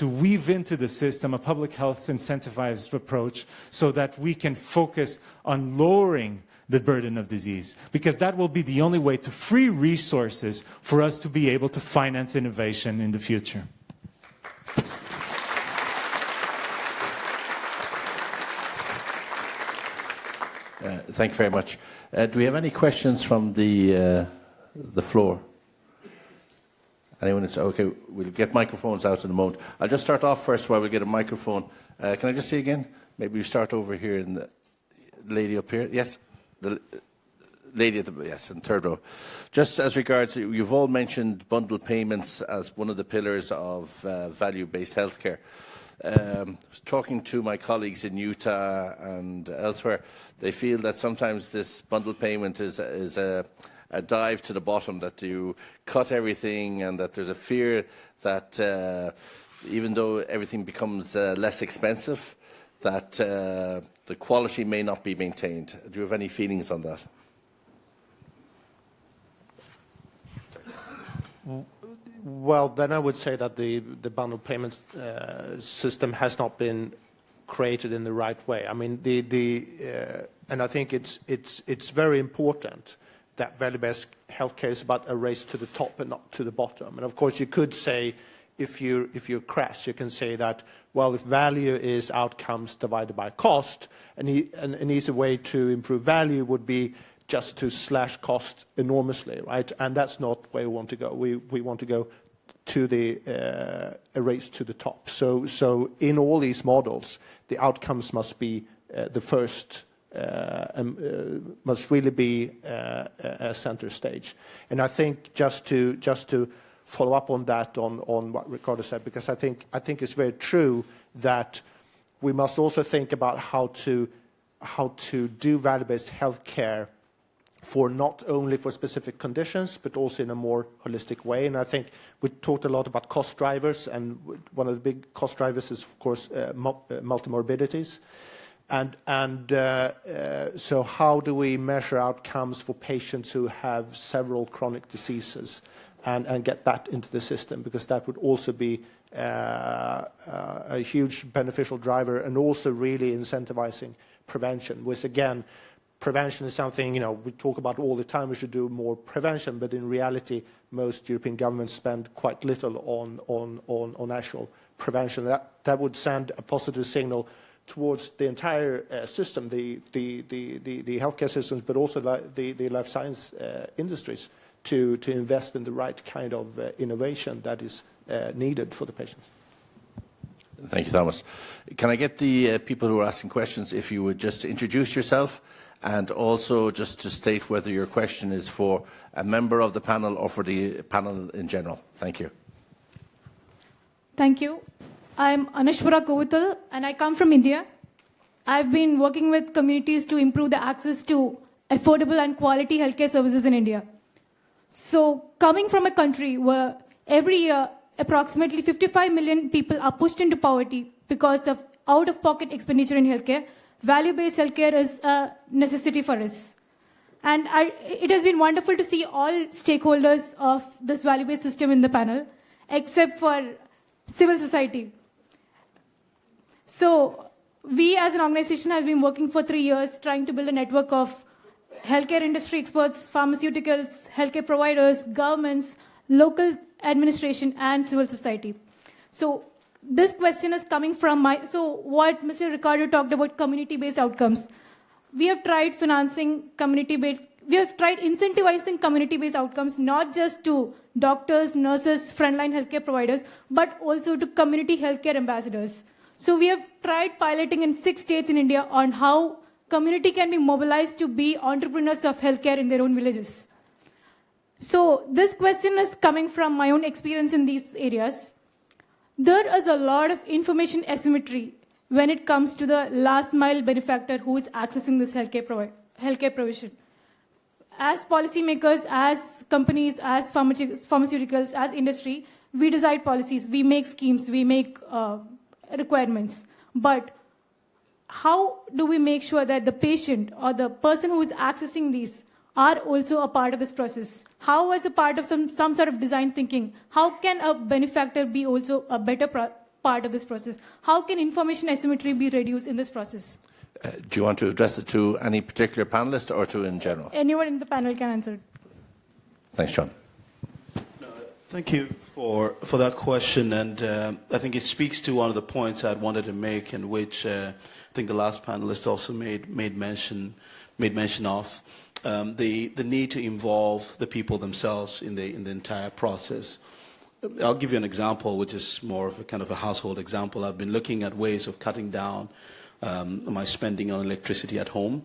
weave into the system a public health incentivized approach so that we can focus on lowering the burden of disease, because that will be the only way to free resources for us to be able to finance innovation in the future. Thank you very much. Do we have any questions from the floor? Anyone? Okay, we'll get microphones out in a moment. I'll just start off first while we get a microphone. Can I just see again? Maybe we start over here in the lady up here. Yes, the lady at the yes, in third row. Just as regards, you've all mentioned bundled payments as one of the pillars of value-based healthcare. Talking to my colleagues in Utah and elsewhere, they feel that sometimes this bundled payment is a dive to the bottom, that you cut everything, and that there's a fear that even though everything becomes less expensive, that the quality may not be maintained. Do you have any feelings on that? Well, then I would say that the bundle payment system has not been created in the right way. I mean, and I think it's very important that value-based healthcare is about a race to the top and not to the bottom. And of course, you could say, if you're crass, you can say that, well, if value is outcomes divided by cost, an easy way to improve value would be just to slash cost enormously, right? And that's not where we want to go. We want to go to a race to the top. So in all these models, the outcomes must be the first, must really be a center stage. And I think just to follow up on that, on what Ricardo said, because I think it's very true that we must also think about how to do value-based healthcare for not only for specific conditions, but also in a more holistic way. And I think we talked a lot about cost drivers, and one of the big cost drivers is, of course, multimorbidities. So how do we measure outcomes for patients who have several chronic diseases and get that into the system? Because that would also be a huge beneficial driver, and also really incentivizing prevention, which again, prevention is something, we talk about all the time. We should do more prevention, but in reality, most European governments spend quite little on actual prevention. That would send a positive signal towards the entire system, the healthcare systems, but also the life science industries, to invest in the right kind of innovation that is needed for the patients. Thank you, Thomas. Can I get the people who are asking questions, if you would just introduce yourself, and also just to state whether your question is for a member of the panel or for the panel in general. Thank you. Thank you. I'm Anashwara Kovital, and I come from India. I've been working with communities to improve the access to affordable and quality healthcare services in India. So coming from a country where every year approximately 55 million people are pushed into poverty because of out-of-pocket expenditure in healthcare, value-based healthcare is a necessity for us. And it has been wonderful to see all stakeholders of this value-based system in the panel, except for civil society. So we as an organization have been working for 3 years trying to build a network of healthcare industry experts, pharmaceuticals, healthcare providers, governments, local administration, and civil society. So this question is coming from what Mr. Ricardo talked about, community-based outcomes. We have tried financing community-based, we have tried incentivizing community-based outcomes, not just to doctors, nurses, frontline healthcare providers, but also to community healthcare ambassadors. So we have tried piloting in 6 states in India on how community can be mobilized to be entrepreneurs of healthcare in their own villages. So this question is coming from my own experience in these areas. There is a lot of information asymmetry when it comes to the last mile benefactor who is accessing this healthcare provision. As policymakers, as companies, as pharmaceuticals, as industry, we decide policies, we make schemes, we make requirements. But how do we make sure that the patient or the person who is accessing these are also a part of this process? How, as a part of some sort of design thinking, how can a benefactor be also a better part of this process? How can information asymmetry be reduced in this process? Do you want to address it to any particular panelist or to in general? Anyone in the panel can answer. Thanks, John. Thank you for that question, and I think it speaks to one of the points I'd wanted to make, in which I think the last panelist also made mention of. The need to involve the people themselves in the entire process. I'll give you an example, which is more of a kind of a household example. I've been looking at ways of cutting down my spending on electricity at home,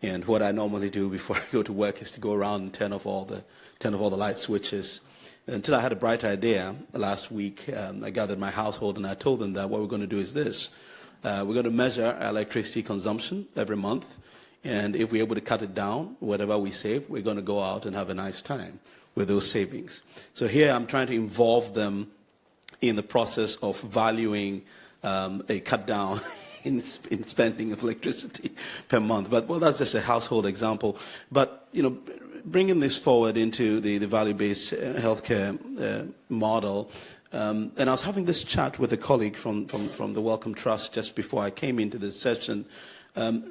and what I normally do before I go to work is to go around and turn off all the light switches. Until I had a bright idea last week, I gathered my household and I told them that what we're going to do is this: we're going to measure our electricity consumption every month. And if we're able to cut it down, whatever we save, we're going to go out and have a nice time with those savings. So here I'm trying to involve them in the process of valuing a cut down in spending of electricity per month. But, well, that's just a household example. But, bringing this forward into the value-based healthcare model, and I was having this chat with a colleague from the Wellcome Trust just before I came into this session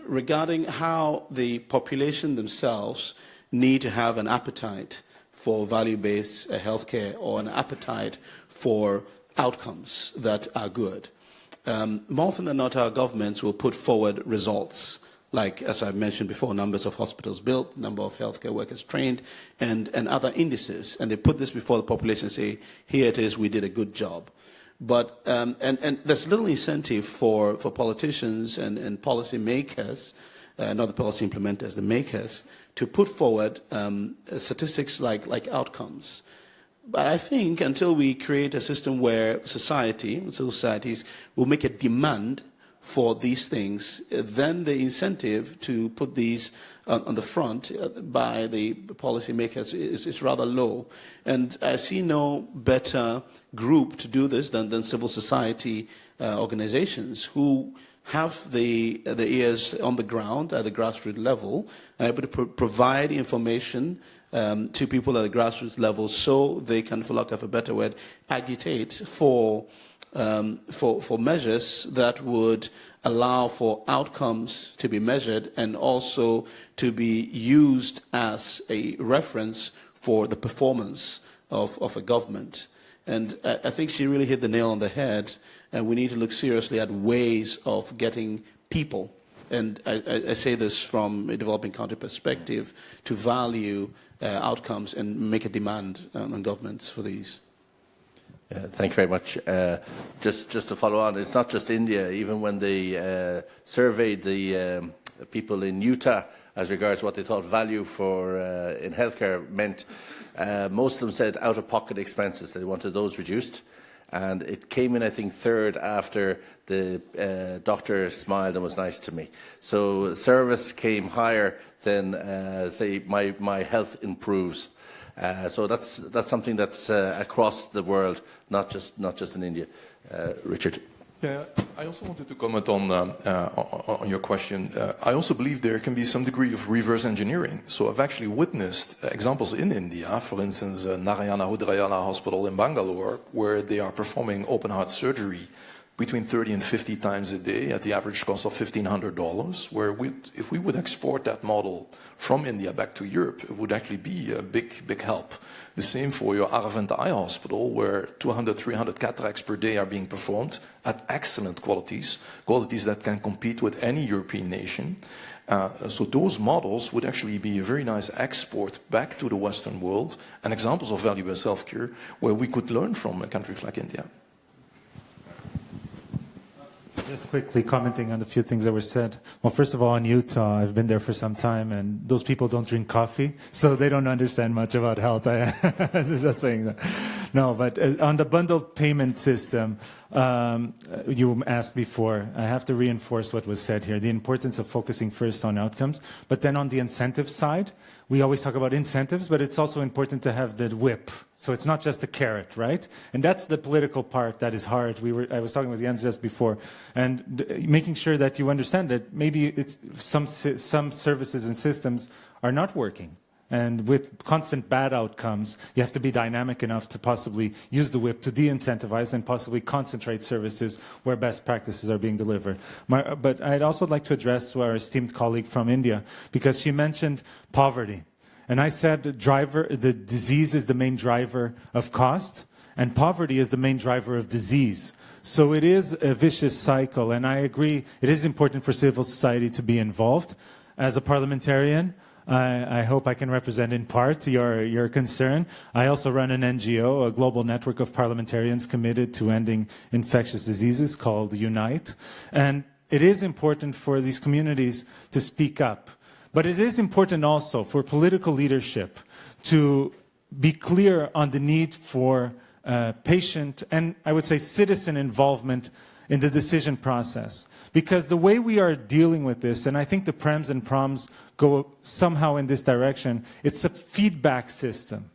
regarding how the population themselves need to have an appetite for value-based healthcare or an appetite for outcomes that are good. More often than not, our governments will put forward results, like, as I mentioned before, numbers of hospitals built, number of healthcare workers trained, and other indices. And they put this before the population and say, here it is, we did a good job. But, and there's little incentive for politicians and policy makers, not the policy implementers, the makers, to put forward statistics like outcomes. But I think until we create a system where societies will make a demand for these things, then the incentive to put these on the front by the policymakers is rather low. And I see no better group to do this than civil society organizations who have the ears on the ground at the grassroots level, able to provide information to people at the grassroots level so they can, for lack of a better word, agitate for measures that would allow for outcomes to be measured and also to be used as a reference for the performance of a government. And I think she really hit the nail on the head, and we need to look seriously at ways of getting people, and I say this from a developing country perspective, to value outcomes and make a demand on governments for these. Thank you very much. Just to follow on, it's not just India. Even when they surveyed the people in Utah as regards what they thought value for in healthcare meant, most of them said out-of-pocket expenses. They wanted those reduced. And it came in, I think, third after the doctor smiled and was nice to me. So service came higher than, say, my health improves. So that's something that's across the world, not just in India. Richard. Yeah, I also wanted to comment on your question. I also believe there can be some degree of reverse engineering. So I've actually witnessed examples in India, for instance, Narayana Hrudayana Hospital in Bangalore, where they are performing open heart surgery between 30 and 50 times a day at the average cost of $1,500, where if we would export that model from India back to Europe, it would actually be a big help. The same for your Aravind Eye Hospital, where 200, 300 cataracts per day are being performed at excellent qualities that can compete with any European nation. So those models would actually be a very nice export back to the Western world, and examples of value-based healthcare where we could learn from countries like India. Just quickly commenting on the few things that were said. Well, first of all, in Utah, I've been there for some time, and those people don't drink coffee, so they don't understand much about health. I was just saying that. No, but on the bundled payment system, you asked before, I have to reinforce what was said here, the importance of focusing first on outcomes, but then on the incentive side, we always talk about incentives, but it's also important to have the whip. So it's not just a carrot, right? And that's the political part that is hard. I was talking with Jens just before, and making sure that you understand that maybe it's some services and systems are not working. And with constant bad outcomes, you have to be dynamic enough to possibly use the whip to de-incentivize and possibly concentrate services where best practices are being delivered. But I'd also like to address our esteemed colleague from India, because she mentioned poverty. And I said the disease is the main driver of cost, and poverty is the main driver of disease. So it is a vicious cycle, and I agree it is important for civil society to be involved. As a parliamentarian, I hope I can represent in part your concern. I also run an NGO, a global network of parliamentarians committed to ending infectious diseases called UNITE. And it is important for these communities to speak up. But it is important also for political leadership to be clear on the need for patient and, I would say, citizen involvement in the decision process. Because the way we are dealing with this, and I think the PREMs and PROMs go somehow in this direction, it's a feedback system.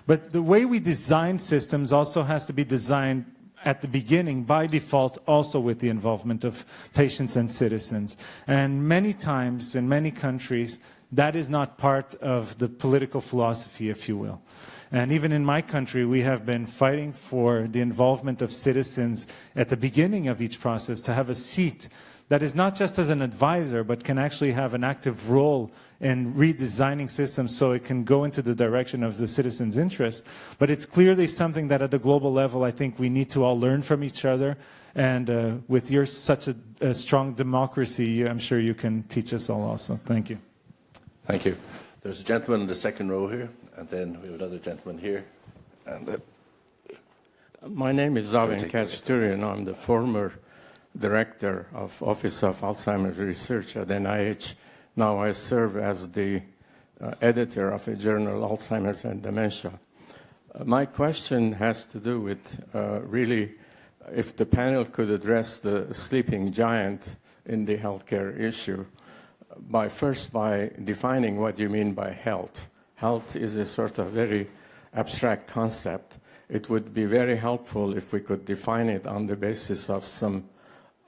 But the way we design systems also has to be designed at the beginning, by default, also with the involvement of patients and citizens. And many times, in many countries, that is not part of the political philosophy, if you will. And even in my country, we have been fighting for the involvement of citizens at the beginning of each process to have a seat that is not just as an advisor, but can actually have an active role in redesigning systems so it can go into the direction of the citizens' interest. But it's clearly something that at the global level, I think we need to all learn from each other. And with your such a strong democracy, I'm sure you can teach us all also. Thank you. Thank you. There's a gentleman in the second row here, and then we have another gentleman here. And my name is Zaven Kasturian. I'm the former director of Office of Alzheimer's Research at NIH. Now I serve as the editor of a journal, Alzheimer's and Dementia. My question has to do with really if the panel could address the sleeping giant in the healthcare issue by defining what you mean by health. Health is a sort of very abstract concept. It would be very helpful if we could define it on the basis of some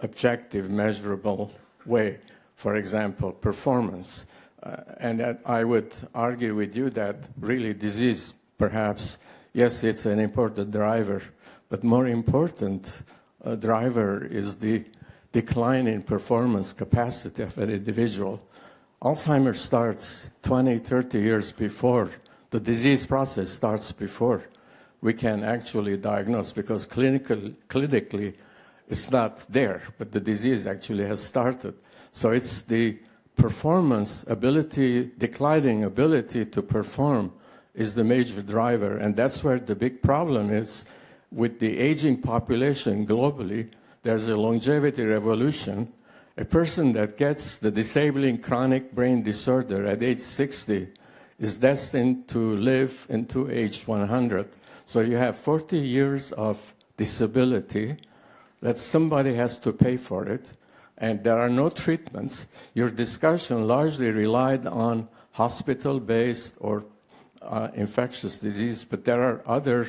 objective, measurable way. For example, performance. And I would argue with you that really disease, perhaps, yes, it's an important driver, but more important driver is the decline in performance capacity of an individual. Alzheimer's starts 20, 30 years before. The disease process starts before we can actually diagnose, because clinically it's not there, but the disease actually has started. So it's the performance ability, declining ability to perform is the major driver. And that's where the big problem is with the aging population globally. There's a longevity revolution. A person that gets the disabling chronic brain disorder at age 60 is destined to live into age 100. So you have 40 years of disability that somebody has to pay for it, and there are no treatments. Your discussion largely relied on hospital-based or infectious disease, but there are other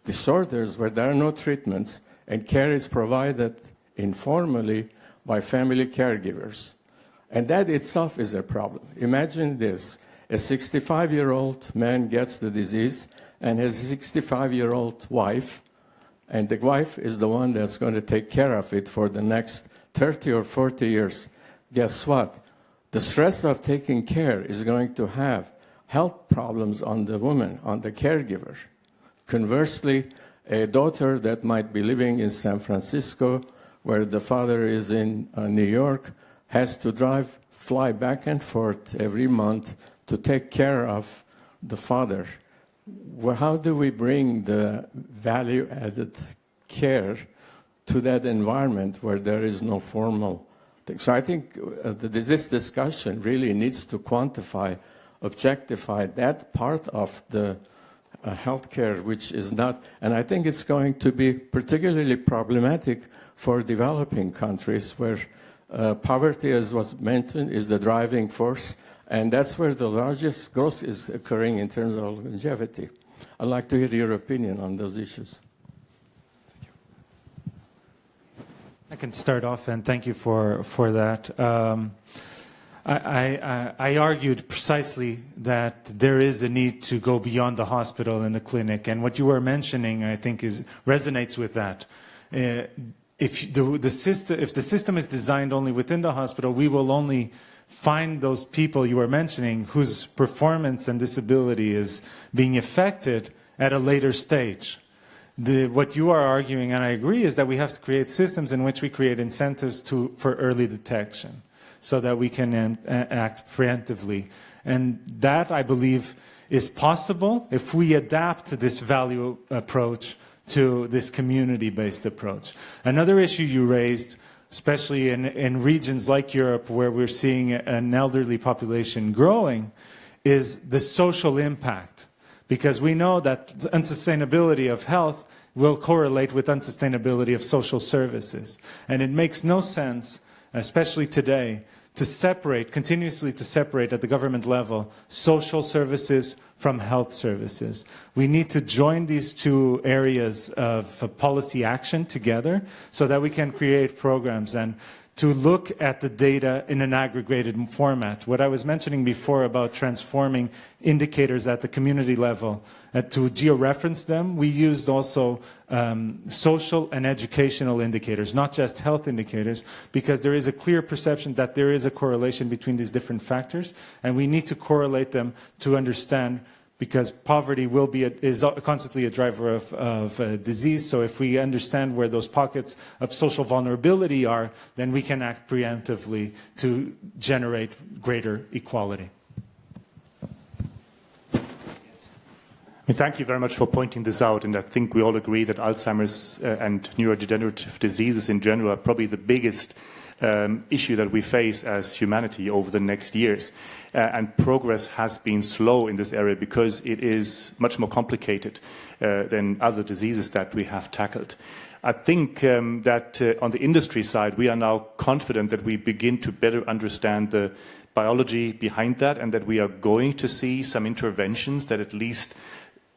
disorders where there are no treatments, and care is provided informally by family caregivers. And that itself is a problem. Imagine this. A 65-year-old man gets the disease and has a 65-year-old wife, and the wife is the one that's going to take care of it for the next 30 or 40 years. Guess what? The stress of taking care is going to have health problems on the woman, on the caregiver. Conversely, a daughter that might be living in San Francisco, where the father is in New York, has to fly back and forth every month to take care of the father. Well, how do we bring the value-added care to that environment where there is no formal thing? So I think this discussion really needs to quantify, objectify that part of the healthcare, which is not, and I think it's going to be particularly problematic for developing countries where poverty, as was mentioned, is the driving force, and that's where the largest growth is occurring in terms of longevity. I'd like to hear your opinion on those issues. Thank you. I can start off, and thank you for that. I argued precisely that there is a need to go beyond the hospital and the clinic, and what you were mentioning, I think, resonates with that. If the system is designed only within the hospital, we will only find those people you were mentioning whose performance and disability is being affected at a later stage. What you are arguing, and I agree, is that we have to create systems in which we create incentives for early detection so that we can act preemptively. And that, I believe, is possible if we adapt this value approach to this community-based approach. Another issue you raised, especially in regions like Europe where we're seeing an elderly population growing, is the social impact. Because we know that the unsustainability of health will correlate with unsustainability of social services. And it makes no sense, especially today, continuously to separate at the government level social services from health services. We need to join these two areas of policy action together so that we can create programs. And to look at the data in an aggregated format. What I was mentioning before about transforming indicators at the community level to georeference them, we used also social and educational indicators, not just health indicators, because there is a clear perception that there is a correlation between these different factors, and we need to correlate them to understand, because poverty is constantly a driver of disease. So if we understand where those pockets of social vulnerability are, then we can act preemptively to generate greater equality. Thank you very much for pointing this out, and I think we all agree that Alzheimer's and neurodegenerative diseases in general are probably the biggest issue that we face as humanity over the next years. And progress has been slow in this area because it is much more complicated than other diseases that we have tackled. I think that on the industry side, we are now confident that we begin to better understand the biology behind that, and that we are going to see some interventions that at least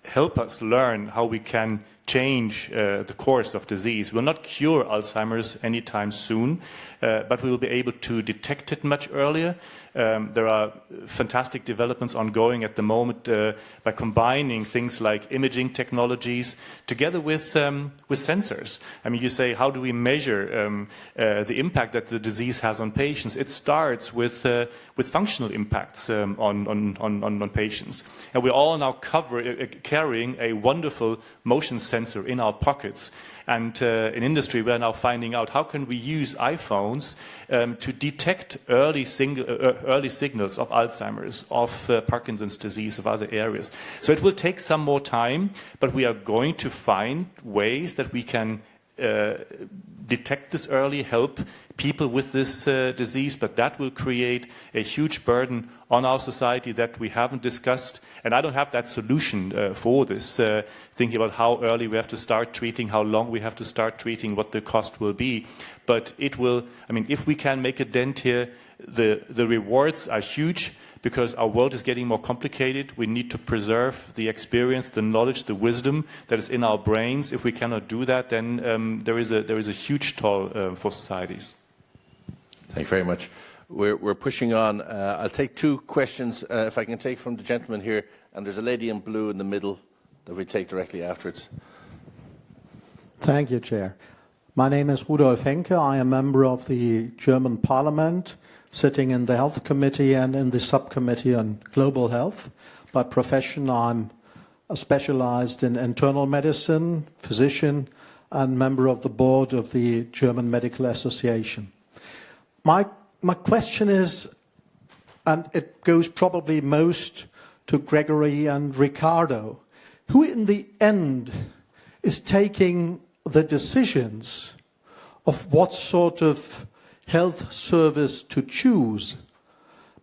help us learn how we can change the course of disease. We'll not cure Alzheimer's anytime soon, but we will be able to detect it much earlier. There are fantastic developments ongoing at the moment by combining things like imaging technologies together with sensors. I mean, you say, how do we measure the impact that the disease has on patients? It starts with functional impacts on patients. And we're all now carrying a wonderful motion sensor in our pockets. And in industry, we're now finding out how can we use iPhones to detect early signals of Alzheimer's, of Parkinson's disease, of other areas. So it will take some more time, but we are going to find ways that we can detect this early, help people with this disease, but that will create a huge burden on our society that we haven't discussed. And I don't have that solution for this, thinking about how early we have to start treating, how long we have to start treating, what the cost will be. But it will, I mean, if we can make a dent here, the rewards are huge, because our world is getting more complicated. We need to preserve the experience, the knowledge, the wisdom that is in our brains. If we cannot do that, then there is a huge toll for societies. Thank you very much. We're pushing on. I'll take two questions, if I can take from the gentleman here, and there's a lady in blue in the middle that we take directly afterwards. Thank you, Chair. My name is Rudolf Henke. I am a member of the German Parliament, sitting in the Health Committee and in the Subcommittee on Global Health. By profession, I'm specialized in internal medicine, physician, and member of the board of the German Medical Association. My question is, and it goes probably most to Gregory and Ricardo, who in the end is taking the decisions of what sort of health service to choose?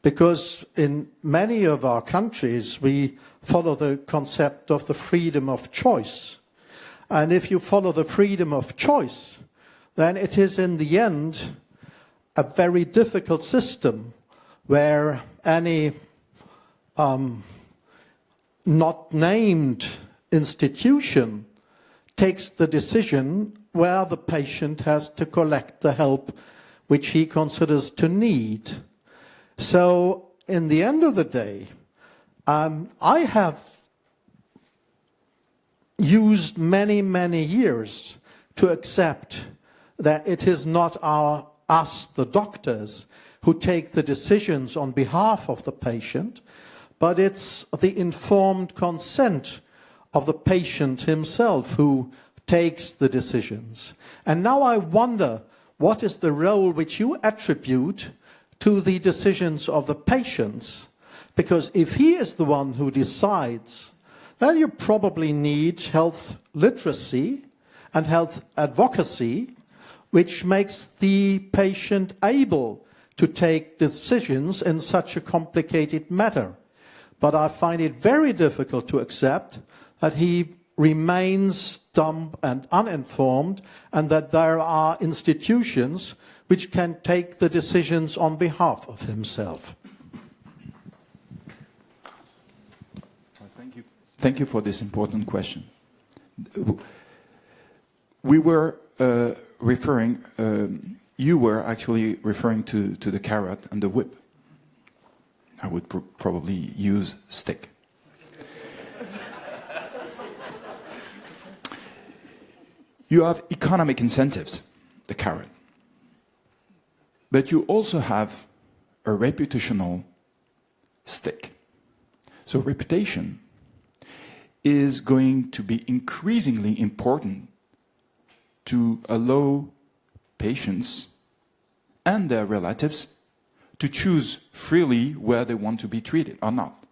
Because in many of our countries, we follow the concept of the freedom of choice. And if you follow the freedom of choice, then it is in the end a very difficult system where any not named institution takes the decision where the patient has to collect the help which he considers to need. So, in the end of the day, I have used many, many years to accept that it is not us, the doctors, who take the decisions on behalf of the patient, but it's the informed consent of the patient himself who takes the decisions. And now I wonder, what is the role which you attribute to the decisions of the patients? Because if he is the one who decides, then you probably need health literacy and health advocacy, which makes the patient able to take decisions in such a complicated matter. But I find it very difficult to accept that he remains dumb and uninformed, and that there are institutions which can take the decisions on behalf of himself. Thank you for this important question. We were referring you were actually referring to the carrot and the whip. I would probably use stick. You have economic incentives, the carrot. But you also have a reputational stick. So reputation is going to be increasingly important to allow patients and their relatives to choose freely where they want to be treated or not.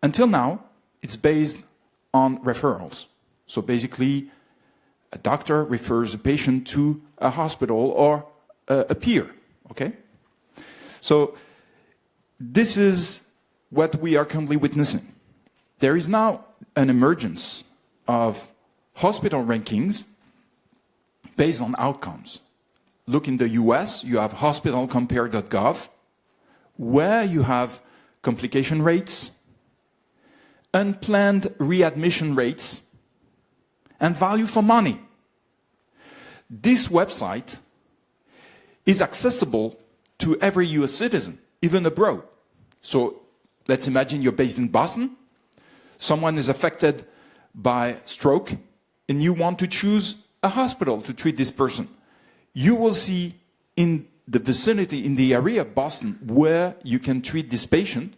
Until now, it's based on referrals. So basically, a doctor refers a patient to a hospital or a peer, okay? So this is what we are currently witnessing. There is now an emergence of hospital rankings based on outcomes. Look in the US, you have hospitalcompare.gov, where you have complication rates, unplanned readmission rates, and value for money. This website is accessible to every US citizen, even abroad. So let's imagine you're based in Boston, someone is affected by stroke, and you want to choose a hospital to treat this person. You will see in the vicinity, in the area of Boston, where you can treat this patient.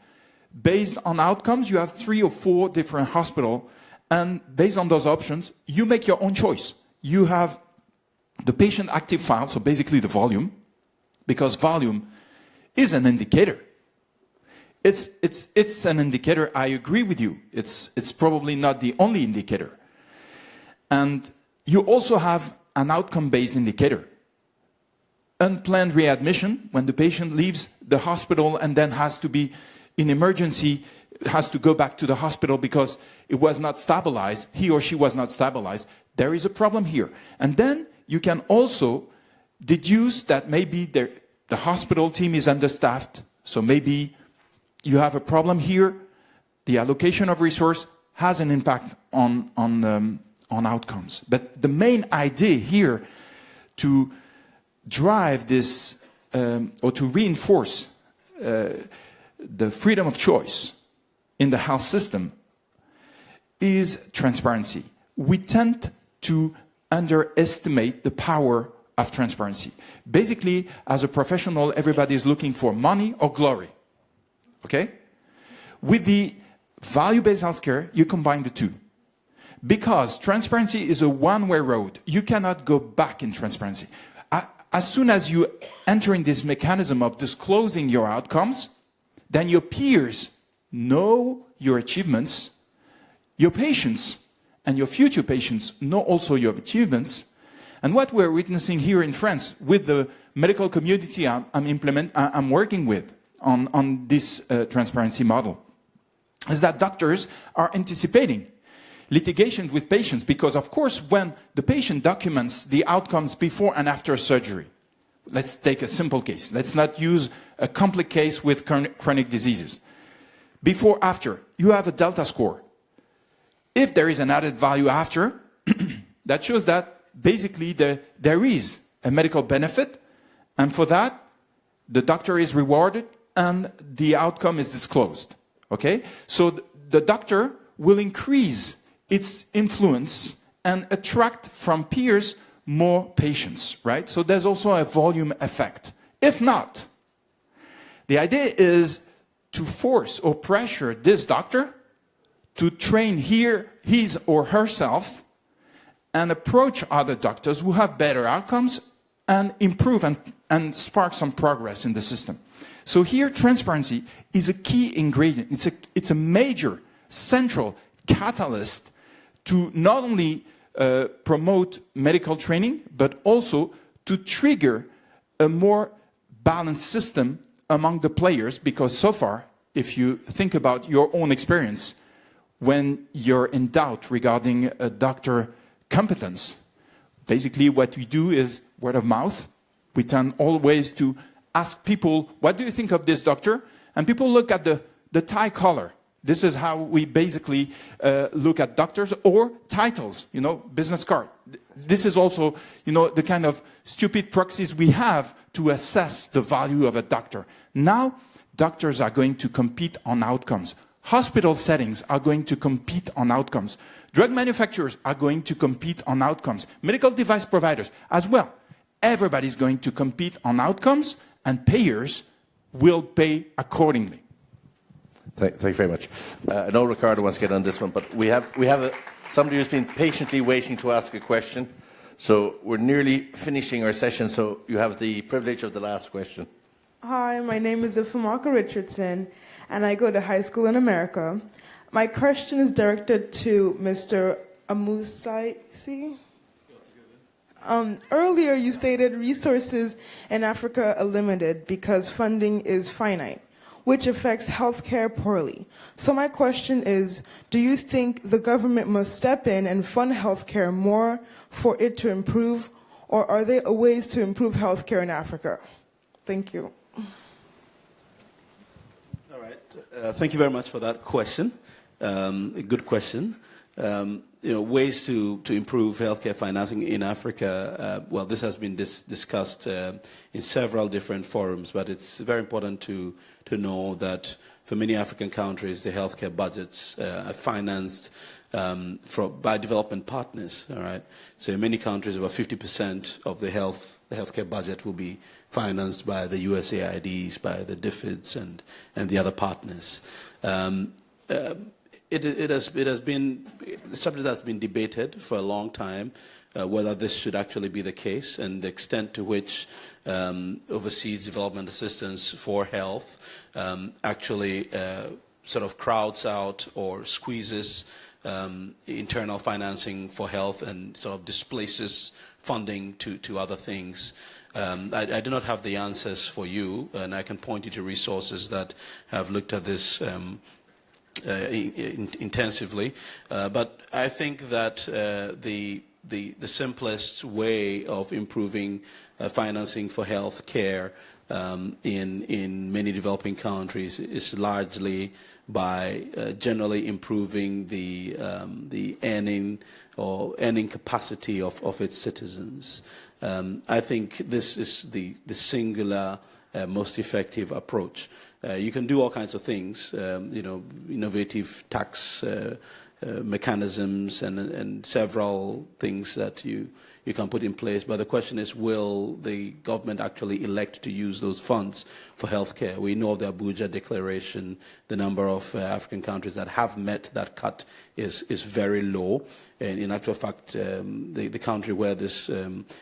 Based on outcomes, you have 3 or 4 different hospitals, and based on those options, you make your own choice. You have the patient active file, so basically the volume, because volume is an indicator. It's an indicator, I agree with you. It's probably not the only indicator. And you also have an outcome-based indicator. Unplanned readmission, when the patient leaves the hospital and then has to be in emergency, has to go back to the hospital because it was not stabilized, he or she was not stabilized, there is a problem here. And then you can also deduce that maybe the hospital team is understaffed, so maybe you have a problem here. The allocation of resource has an impact on outcomes. But the main idea here to drive this or to reinforce the freedom of choice in the health system is transparency. We tend to underestimate the power of transparency. Basically, as a professional, everybody is looking for money or glory. Okay? With the value-based healthcare, you combine the two. Because transparency is a one-way road. You cannot go back in transparency. As soon as you enter in this mechanism of disclosing your outcomes, then your peers know your achievements, your patients and your future patients know also your achievements. And what we're witnessing here in France with the medical community I'm working with on this transparency model is that doctors are anticipating litigation with patients because, of course, when the patient documents the outcomes before and after surgery, let's take a simple case. Let's not use a complex case with chronic diseases. Before, after, you have a delta score. If there is an added value after, that shows that basically there is a medical benefit, and for that, the doctor is rewarded and the outcome is disclosed. Okay? So the doctor will increase its influence and attract from peers more patients, right? So there's also a volume effect. If not, the idea is to force or pressure this doctor to train his or herself and approach other doctors who have better outcomes and improve and spark some progress in the system. So here, transparency is a key ingredient. It's a major, central catalyst to not only promote medical training, but also to trigger a more balanced system among the players, because so far, if you think about your own experience, when you're in doubt regarding a doctor competence, basically what we do is word of mouth. We tend always to ask people, what do you think of this doctor? And people look at the tie collar. This is how we basically look at doctors, or titles, business card. This is also, the kind of stupid proxies we have to assess the value of a doctor. Now, doctors are going to compete on outcomes. Hospital settings are going to compete on outcomes. Drug manufacturers are going to compete on outcomes. Medical device providers as well. Everybody's going to compete on outcomes, and payers will pay accordingly. Thank you very much. I know Ricardo wants to get on this one, but we have somebody who's been patiently waiting to ask a question. So we're nearly finishing our session, so you have the privilege of the last question. Hi, my name is Ifeamaka Richardson, and I go to high school in America. My question is directed to Mr. Amuasi. Earlier, you stated resources in Africa are limited because funding is finite, which affects healthcare poorly. So my question is, do you think the government must step in and fund healthcare more for it to improve, or are there ways to improve healthcare in Africa? Thank you. All right. Thank you very much for that question. A good question. Ways to improve healthcare financing in Africa. Well, this has been discussed in several different forums, but it's very important to know that for many African countries, the healthcare budgets are financed by development partners. All right. So in many countries, about 50% of the healthcare budget will be financed by the USAIDs, by the DFIDs, and the other partners. It has been a subject that's been debated for a long time, whether this should actually be the case, and the extent to which overseas development assistance for health actually sort of crowds out or squeezes internal financing for health and sort of displaces funding to other things. I do not have the answers for you, and I can point you to resources that have looked at this intensively, but I think that the simplest way of improving financing for health care in many developing countries is largely by generally improving the earning capacity of its citizens. I think this is the singular most effective approach. You can do all kinds of things, innovative tax mechanisms and several things that you can put in place. But the question is, will the government actually elect to use those funds for healthcare? We know of the Abuja Declaration. The number of African countries that have met that cut is very low. And in actual fact, the country where this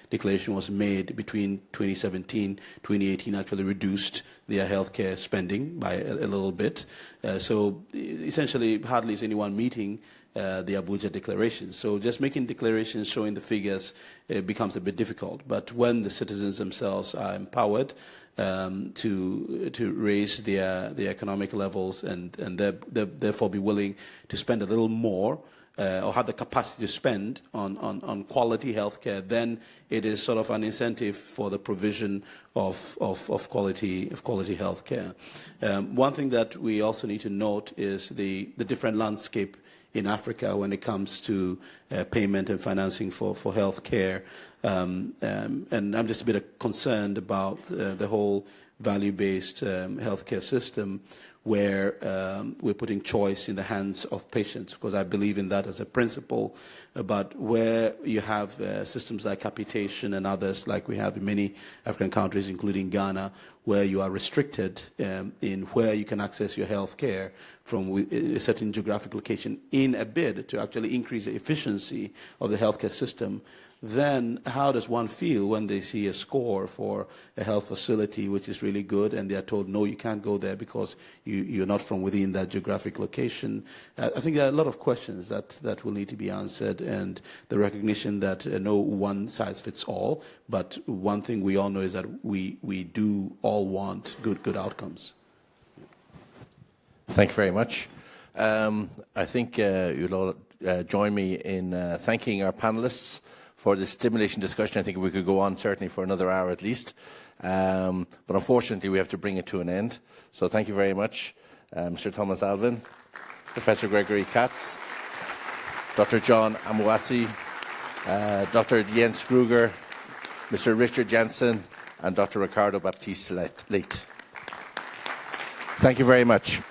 declaration was made between 2017 2018 actually reduced their healthcare spending by a little bit. So essentially, hardly is anyone meeting the Abuja Declaration. So just making declarations showing the figures becomes a bit difficult. But when the citizens themselves are empowered to raise their economic levels and therefore be willing to spend a little more or have the capacity to spend on quality healthcare, then it is sort of an incentive for the provision of quality healthcare. One thing that we also need to note is the different landscape in Africa when it comes to payment and financing for health care. And I'm just a bit concerned about the whole value-based healthcare system where we're putting choice in the hands of patients, because I believe in that as a principle. But where you have systems like capitation and others, like we have in many African countries, including Ghana, where you are restricted in where you can access your health care from a certain geographic location in a bid to actually increase the efficiency of the healthcare system, then how does one feel when they see a score for a health facility which is really good and they are told, no, you can't go there because you're not from within that geographic location? I think there are a lot of questions that will need to be answered, and the recognition that no one size fits all, but one thing we all know is that we do all want good outcomes. Thank you very much. I think you'll all join me in thanking our panelists for this stimulating discussion. I think we could go on certainly for another hour at least. But unfortunately, we have to bring it to an end. So thank you very much, Mr. Thomas Alvin, Professor Gregory Katz, Dr. John Amuasi, Dr. Jens Grueger, Mr. Richard Jansen, and Dr. Ricardo Baptista Leite. Thank you very much.